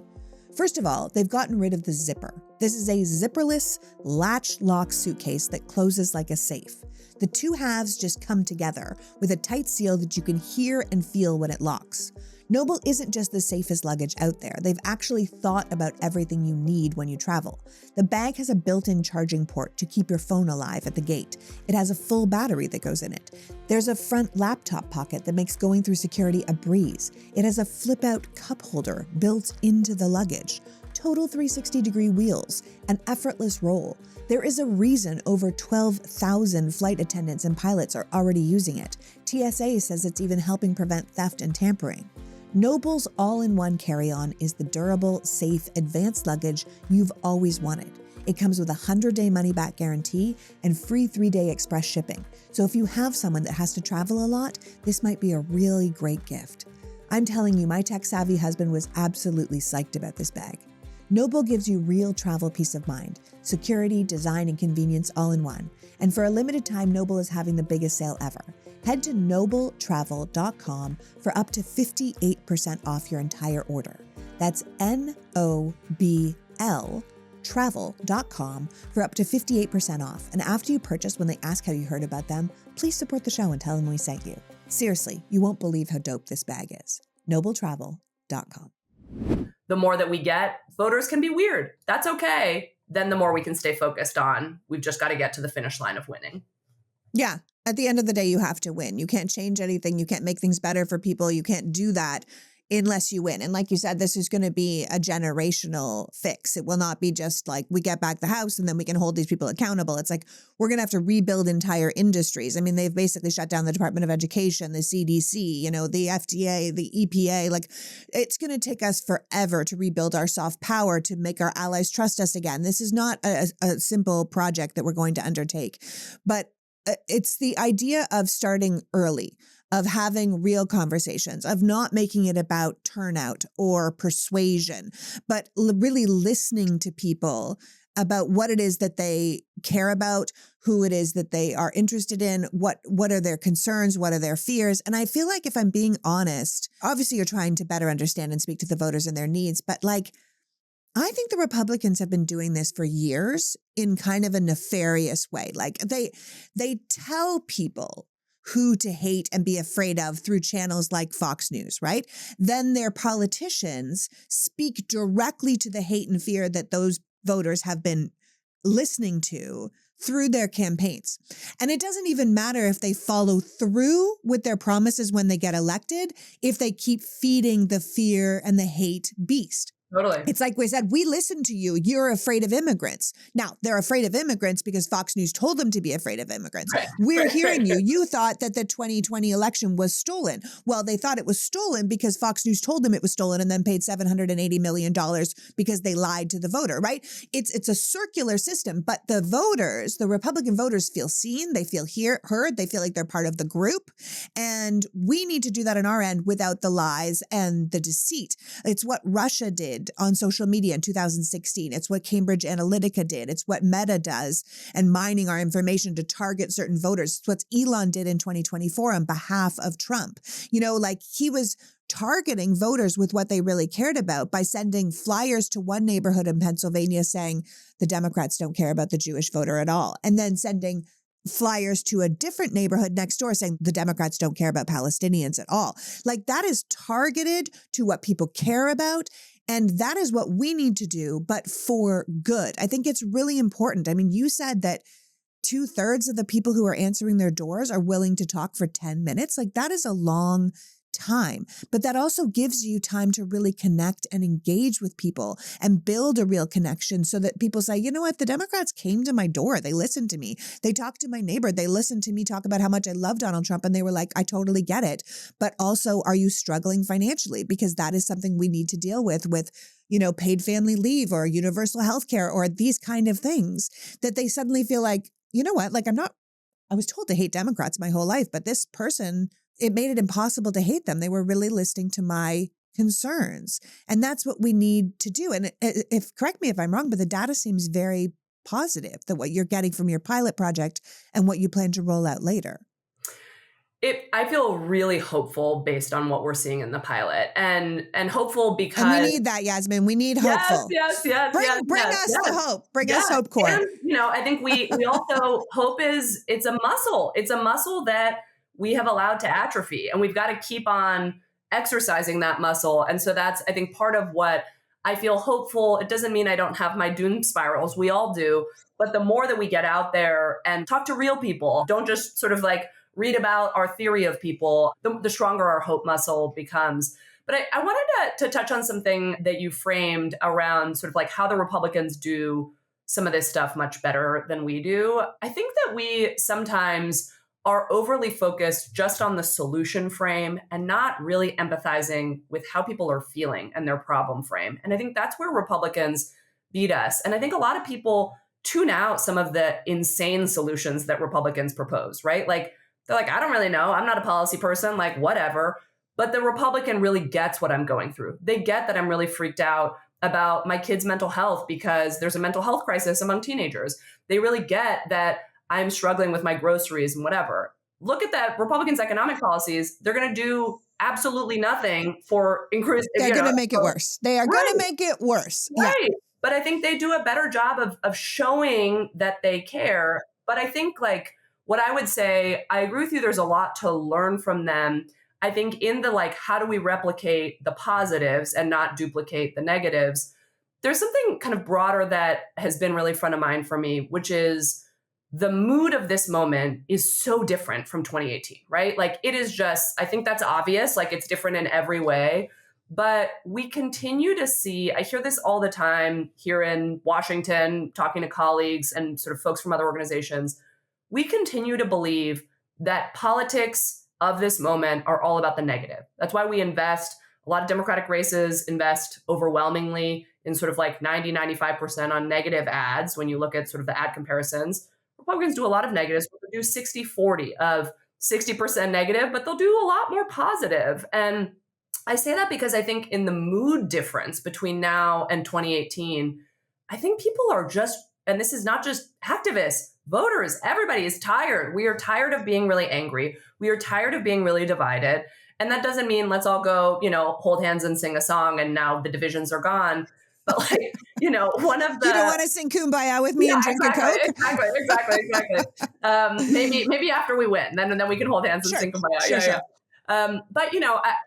Speaker 2: First of all, they've gotten rid of the zipper. This is a zipperless latch-lock suitcase that closes like a safe. The two halves just come together with a tight seal that you can hear and feel when it locks. Noble isn't just the safest luggage out there. They've actually thought about everything you need when you travel. The bag has a built-in charging port to keep your phone alive at the gate. It has a full battery that goes in it. There's a front laptop pocket that makes going through security a breeze. It has a flip-out cup holder built into the luggage. Total 360-degree wheels, an effortless roll. There is a reason over 12,000 flight attendants and pilots are already using it. TSA says it's even helping prevent theft and tampering. Noble's all-in-one carry-on is the durable, safe, advanced luggage you've always wanted. It comes with a 100-day money-back guarantee and free 3-day express shipping. So if you have someone that has to travel a lot, this might be a really great gift. I'm telling you, my tech-savvy husband was absolutely psyched about this bag. Noble gives you real travel peace of mind, security, design, and convenience all in one. And for a limited time, Noble is having the biggest sale ever. Head to nobletravel.com for up to 58% off your entire order. That's NOBL travel.com for up to 58% off. And after you purchase, when they ask how you heard about them, please support the show and tell them we sent you. Seriously, you won't believe how dope this bag is. nobletravel.com.
Speaker 1: The more that we get, voters can be weird. That's okay. Then the more we can stay focused on, we've just got to get to the finish line of winning.
Speaker 2: Yeah. At the end of the day, you have to win. You can't change anything. You can't make things better for people. You can't do that unless you win. And like you said, this is going to be a generational fix. It will not be just like we get back the house and then we can hold these people accountable. It's like we're going to have to rebuild entire industries. I mean, they've basically shut down the Department of Education, the CDC, the FDA, the EPA. Like, it's going to take us forever to rebuild our soft power, to make our allies trust us again. This is not a simple project that we're going to undertake. But it's the idea of starting early, of having real conversations, of not making it about turnout or persuasion, but really listening to people about what it is that they care about, who it is that they are interested in, what are their concerns, what are their fears. And I feel like, if I'm being honest, obviously you're trying to better understand and speak to the voters and their needs, but I think the Republicans have been doing this for years in kind of a nefarious way. Like they tell people who to hate and be afraid of through channels like Fox News, right? Then their politicians speak directly to the hate and fear that those voters have been listening to through their campaigns. And it doesn't even matter if they follow through with their promises when they get elected, if they keep feeding the fear and the hate beast.
Speaker 1: Totally.
Speaker 2: It's like we said, we listen to you. You're afraid of immigrants. Now, they're afraid of immigrants because Fox News told them to be afraid of immigrants.
Speaker 1: Right.
Speaker 2: We're hearing you. You thought that the 2020 election was stolen. Well, they thought it was stolen because Fox News told them it was stolen and then paid $780 million because they lied to the voter, right? It's a circular system, but the voters, the Republican voters, feel seen. They feel heard. They feel like they're part of the group. And we need to do that on our end without the lies and the deceit. It's what Russia did on social media in 2016. It's what Cambridge Analytica did. It's what Meta does, and mining our information to target certain voters. It's what Elon did in 2024 on behalf of Trump. He was targeting voters with what they really cared about by sending flyers to one neighborhood in Pennsylvania saying the Democrats don't care about the Jewish voter at all, and then sending flyers to a different neighborhood next door saying the Democrats don't care about Palestinians at all. Like, that is targeted to what people care about. And that is what we need to do, but for good. I think it's really important. I mean, you said that 2/3 of the people who are answering their doors are willing to talk for 10 minutes. Like that is a long time, but that also gives you time to really connect and engage with people and build a real connection so that people say, you know what, the Democrats came to my door. They listened to me. They talked to my neighbor. They listened to me talk about how much I love Donald Trump. And they were like, I totally get it. But also, are you struggling financially? Because that is something we need to deal with, paid family leave or universal health care or these kind of things that they suddenly feel like, you know what, like I was told to hate Democrats my whole life, but this person, it made it impossible to hate them. They were really listening to my concerns. And that's what we need to do. And correct me if I'm wrong, but the data seems very positive that what you're getting from your pilot project and what you plan to roll out later.
Speaker 1: I feel really hopeful based on what we're seeing in the pilot, and hopeful because
Speaker 2: we need that, Yasmin. We need hopeful.
Speaker 1: Yes.
Speaker 2: Bring us the hope. Bring us hope core.
Speaker 1: And I think we also hope it's a muscle. It's a muscle that we have allowed to atrophy, and we've got to keep on exercising that muscle. And so that's, I think, part of what I feel hopeful. It doesn't mean I don't have my doom spirals. We all do. But the more that we get out there and talk to real people, don't just sort of like read about our theory of people, the stronger our hope muscle becomes. But I wanted to touch on something that you framed around sort of like how the Republicans do some of this stuff much better than we do. I think that we sometimes are overly focused just on the solution frame and not really empathizing with how people are feeling and their problem frame. And I think that's where Republicans beat us. And I think a lot of people tune out some of the insane solutions that Republicans propose, right? Like, they're like, I don't really know. I'm not a policy person, like whatever. But the Republican really gets what I'm going through. They get that I'm really freaked out about my kids' mental health because there's a mental health crisis among teenagers. They really get that I'm struggling with my groceries and whatever. Look at that Republicans' economic policies. They're going to do absolutely nothing for increase.
Speaker 2: They're going to make it worse. They are going to make it worse.
Speaker 1: Right.
Speaker 2: Yeah.
Speaker 1: But I think they do a better job of showing that they care. But I think like, what I would say, I agree with you, there's a lot to learn from them. I think in the like, how do we replicate the positives and not duplicate the negatives? There's something kind of broader that has been really front of mind for me, which is the mood of this moment is so different from 2018, right? Like it is just, I think that's obvious, like it's different in every way. But we continue to see, I hear this all the time here in Washington, talking to colleagues and sort of folks from other organizations. We continue to believe that politics of this moment are all about the negative. That's why we invest, a lot of Democratic races invest overwhelmingly in sort of like 90, 95% on negative ads. When you look at sort of the ad comparisons, Republicans do a lot of negatives, but they do 60-40 of 60% negative, but they'll do a lot more positive. And I say that because I think in the mood difference between now and 2018, I think people are just, and this is not just activists, voters, everybody is tired. We are tired of being really angry. We are tired of being really divided. And that doesn't mean let's all go, hold hands and sing a song and now the divisions are gone. But like, one of the...
Speaker 2: You don't want to sing Kumbaya with me and drink a Coke?
Speaker 1: Exactly. Maybe after we win, then we can hold hands and sing Kumbaya.
Speaker 2: Sure.
Speaker 1: But,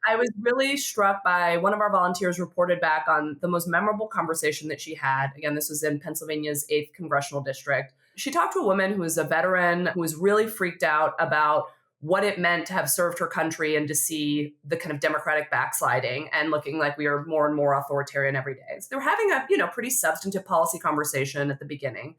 Speaker 1: I was really struck by one of our volunteers reported back on the most memorable conversation that she had. Again, this was in Pennsylvania's 8th congressional district. She talked to a woman who was a veteran who was really freaked out about what it meant to have served her country and to see the kind of Democratic backsliding and looking like we are more and more authoritarian every day. So they were having a, pretty substantive policy conversation at the beginning.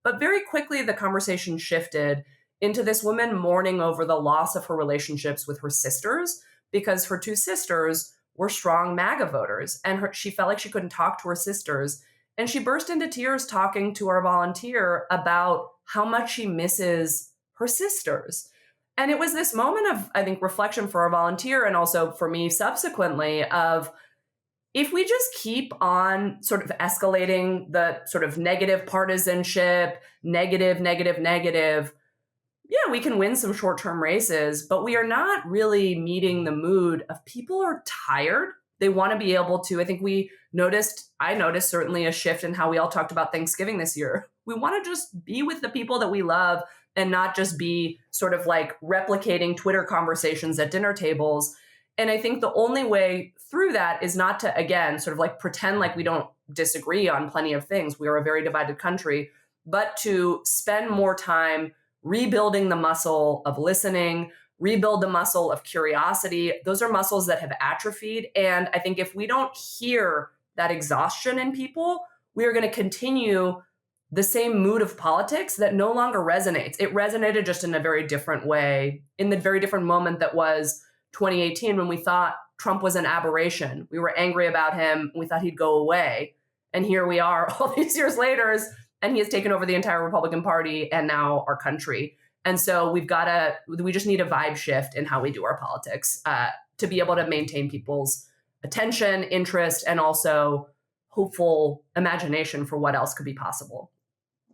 Speaker 1: But very quickly, the conversation shifted into this woman mourning over the loss of her relationships with her sisters because her two sisters were strong MAGA voters. And she felt like she couldn't talk to her sisters. And she burst into tears talking to our volunteer about how much she misses her sisters. And it was this moment of, I think, reflection for our volunteer and also for me subsequently of, if we just keep on sort of escalating the sort of negative partisanship, negative, yeah, we can win some short-term races, but we are not really meeting the mood of people are tired. They want to be able to, I think I noticed certainly a shift in how we all talked about Thanksgiving this year. We want to just be with the people that we love and not just be sort of like replicating Twitter conversations at dinner tables. And I think the only way through that is not to, again, sort of like pretend like we don't disagree on plenty of things. We are a very divided country, but to spend more time rebuilding the muscle of listening, rebuild the muscle of curiosity. Those are muscles that have atrophied. And I think if we don't hear that exhaustion in people, we are going to continue the same mood of politics that no longer resonates. It resonated just in a very different way, in the very different moment that was 2018, when we thought Trump was an aberration. We were angry about him. We thought he'd go away. And here we are all these years later, and he has taken over the entire Republican Party and now our country. And so we just need a vibe shift in how we do our politics to be able to maintain people's attention, interest, and also hopeful imagination for what else could be possible.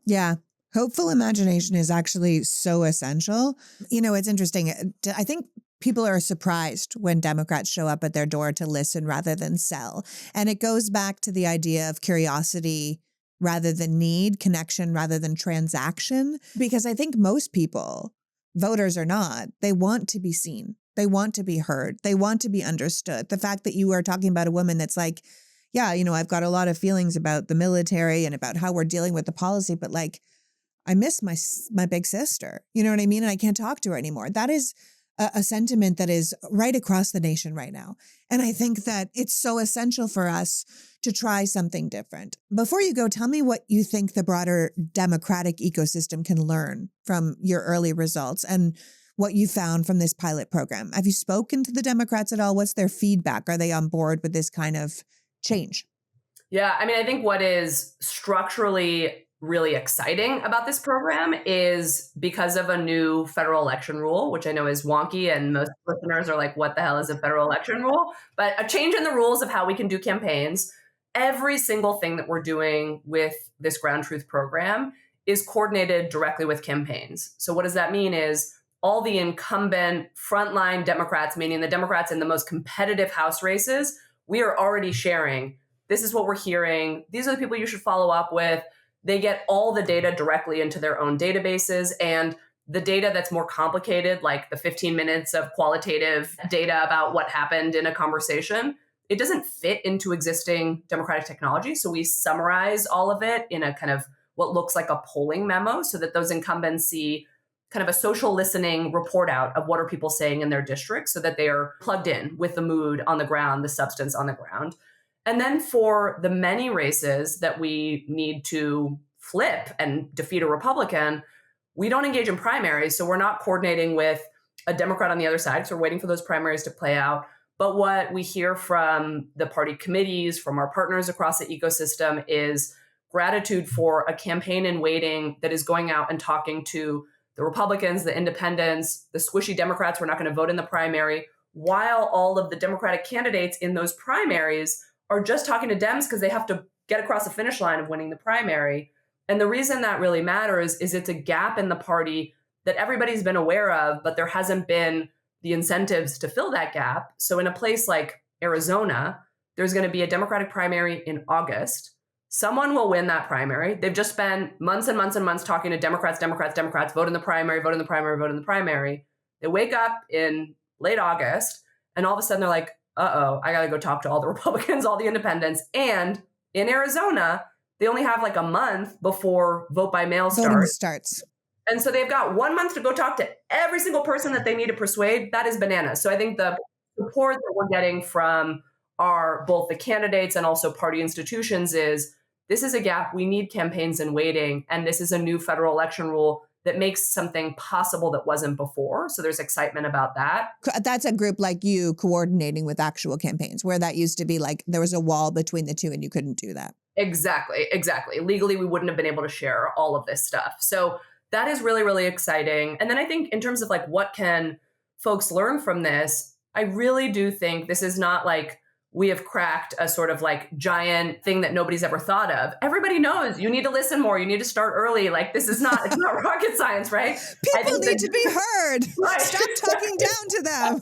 Speaker 2: Yeah. Hopeful imagination is actually so essential. You know, it's interesting. I think people are surprised when Democrats show up at their door to listen rather than sell. And it goes back to the idea of curiosity rather than need, connection rather than transaction. Because I think most people, voters or not, they want to be seen. They want to be heard. They want to be understood. The fact that you are talking about a woman that's like, yeah, you know, I've got a lot of feelings about the military and about how we're dealing with the policy, but like, I miss my big sister. You know what I mean? And I can't talk to her anymore. That is a sentiment that is right across the nation right now. And I think that it's so essential for us to try something different. Before you go, tell me what you think the broader democratic ecosystem can learn from your early results and what you found from this pilot program. Have you spoken to the Democrats at all? What's their feedback? Are they on board with this kind of change?
Speaker 1: Yeah, I mean, I think what is structurally really exciting about this program is because of a new federal election rule, which I know is wonky and most listeners are like, what the hell is a federal election rule? But a change in the rules of how we can do campaigns. Every single thing that we're doing with this Ground Truth program is coordinated directly with campaigns. So what does that mean is all the incumbent frontline Democrats, meaning the Democrats in the most competitive House races, we are already sharing. This is what we're hearing. These are the people you should follow up with. They get all the data directly into their own databases, and the data that's more complicated, like the 15 minutes of qualitative data about what happened in a conversation, it doesn't fit into existing democratic technology. So we summarize all of it in a kind of what looks like a polling memo so that those incumbents see kind of a social listening report out of what are people saying in their district so that they are plugged in with the mood on the ground, the substance on the ground. And then for the many races that we need to flip and defeat a Republican, we don't engage in primaries. So we're not coordinating with a Democrat on the other side. So we're waiting for those primaries to play out. But what we hear from the party committees, from our partners across the ecosystem, is gratitude for a campaign in waiting that is going out and talking to the Republicans, the independents, the squishy Democrats who are not going to vote in the primary, while all of the Democratic candidates in those primaries are just talking to Dems because they have to get across the finish line of winning the primary. And the reason that really matters is it's a gap in the party that everybody's been aware of, but there hasn't been the incentives to fill that gap. So in a place like Arizona, there's going to be a Democratic primary in August. Someone will win that primary. They've just spent months and months and months talking to Democrats, vote in the primary, vote in the primary, vote in the primary. They wake up in late August, and all of a sudden they're like, uh-oh, I got to go talk to all the Republicans, all the independents. And in Arizona, they only have like a month before vote by mail starts. And so they've got 1 month to go talk to every single person that they need to persuade. That is bananas. So I think the support that we're getting from both the candidates and also party institutions is this is a gap. We need campaigns in waiting. And this is a new federal election rule that makes something possible that wasn't before. So there's excitement about that.
Speaker 2: That's a group like you coordinating with actual campaigns, where that used to be like there was a wall between the two and you couldn't do that.
Speaker 1: Exactly. Legally, we wouldn't have been able to share all of this stuff. So that is really, really exciting. And then I think in terms of like what can folks learn from this, I really do think this is not like we have cracked a sort of like giant thing that nobody's ever thought of. Everybody knows you need to listen more. You need to start early. Like it's not rocket science, right?
Speaker 2: People need to be heard. Right. Stop talking down to them.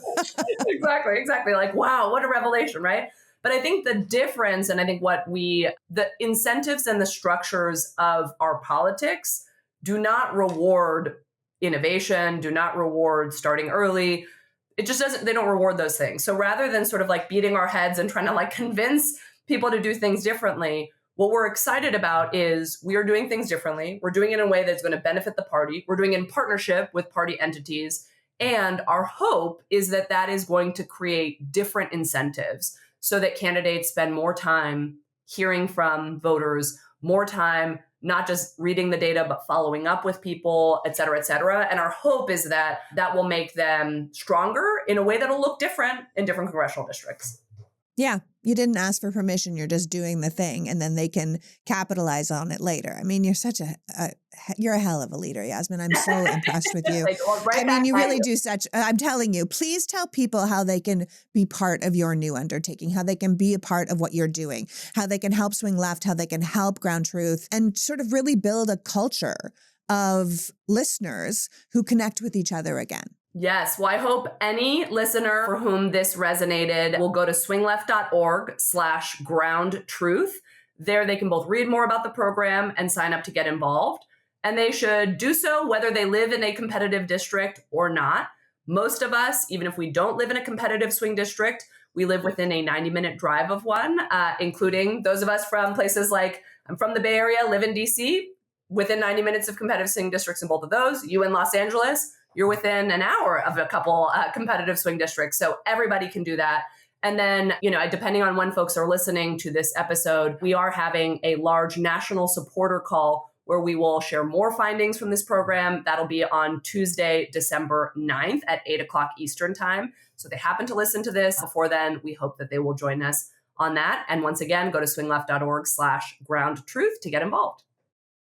Speaker 1: Exactly. Like, wow, what a revelation, right? But I think the difference, and I think the incentives and the structures of our politics do not reward innovation, do not reward starting early. They don't reward those things. So rather than sort of like beating our heads and trying to like convince people to do things differently, What we're excited about is we are doing things differently. We're doing it in a way that's going to benefit the party. We're doing it in partnership with party entities. And our hope is that that is going to create different incentives so that candidates spend more time hearing from voters, more time not just reading the data, but following up with people, et cetera, et cetera. And our hope is that that will make them stronger in a way that'll look different in different congressional districts.
Speaker 2: Yeah, you didn't ask for permission. You're just doing the thing, and then they can capitalize on it later. I mean, you're such you're a hell of a leader, Yasmin. I'm so impressed with you. I mean, you really do such, I'm telling you, please tell people how they can be part of your new undertaking, how they can be a part of what you're doing, how they can help Swing Left, how they can help Ground Truth, and sort of really build a culture of listeners who connect with each other again.
Speaker 1: Yes. Well, I hope any listener for whom this resonated will go to swingleft.org/groundtruth. There they can both read more about the program and sign up to get involved. And they should do so whether they live in a competitive district or not. Most of us, even if we don't live in a competitive swing district, we live within a 90-minute drive of one, including those of us from places like, I'm from the Bay Area, live in DC, within 90 minutes of competitive swing districts in both of those. You in Los Angeles, you're within an hour of a couple competitive swing districts. So everybody can do that. And then, depending on when folks are listening to this episode, we are having a large national supporter call where we will share more findings from this program. That'll be on Tuesday, December 9th at 8:00 Eastern time. So they happen to listen to this before then. We hope that they will join us on that. And once again, go to swingleft.org/groundtruth to get involved.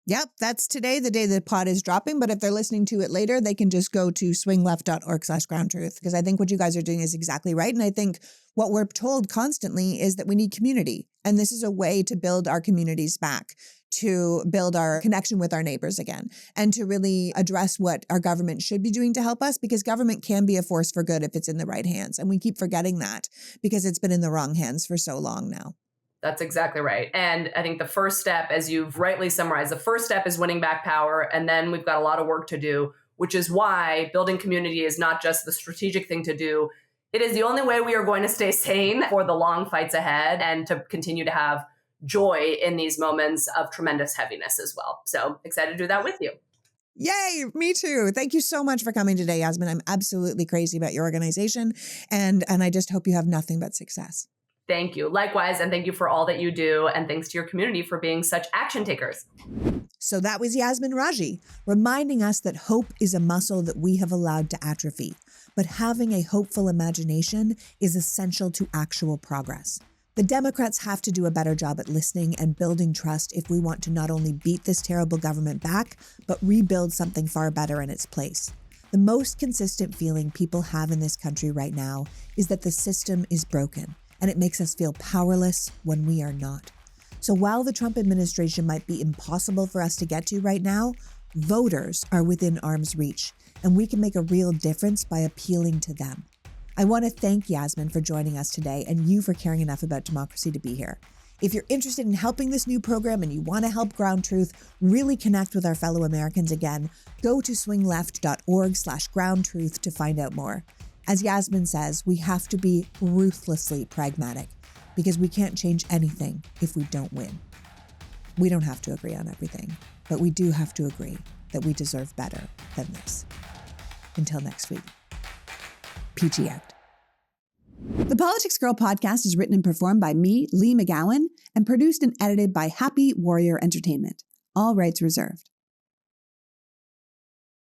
Speaker 2: Yep, that's today, the day the pod is dropping. But if they're listening to it later, they can just go to swingleft.org/groundtruth, because I think what you guys are doing is exactly right. And I think what we're told constantly is that we need community. And this is a way to build our communities back, to build our connection with our neighbors again, and to really address what our government should be doing to help us, because government can be a force for good if it's in the right hands. And we keep forgetting that because it's been in the wrong hands for so long now.
Speaker 1: That's exactly right. And I think the first step, as you've rightly summarized, the first step is winning back power. And then we've got a lot of work to do, which is why building community is not just the strategic thing to do. It is the only way we are going to stay sane for the long fights ahead and to continue to have joy in these moments of tremendous heaviness as well. So excited to do that with you.
Speaker 2: Yay, me too. Thank you so much for coming today, Yasmin. I'm absolutely crazy about your organization. And I just hope you have nothing but success.
Speaker 1: Thank you. Likewise, and thank you for all that you do. And thanks to your community for being such action takers.
Speaker 2: So that was Yasmin Radjy, reminding us that hope is a muscle that we have allowed to atrophy. But having a hopeful imagination is essential to actual progress. The Democrats have to do a better job at listening and building trust if we want to not only beat this terrible government back, but rebuild something far better in its place. The most consistent feeling people have in this country right now is that the system is broken, and it makes us feel powerless when we are not. So while the Trump administration might be impossible for us to get to right now, voters are within arm's reach, and we can make a real difference by appealing to them. I want to thank Yasmin for joining us today and you for caring enough about democracy to be here. If you're interested in helping this new program and you want to help Ground Truth really connect with our fellow Americans again, go to swingleft.org/groundtruth to find out more. As Yasmin says, we have to be ruthlessly pragmatic because we can't change anything if we don't win. We don't have to agree on everything, but we do have to agree that we deserve better than this. Until next week. PG out. The Politics Girl podcast is written and performed by me, Lee McGowan, and produced and edited by Happy Warrior Entertainment. All rights reserved.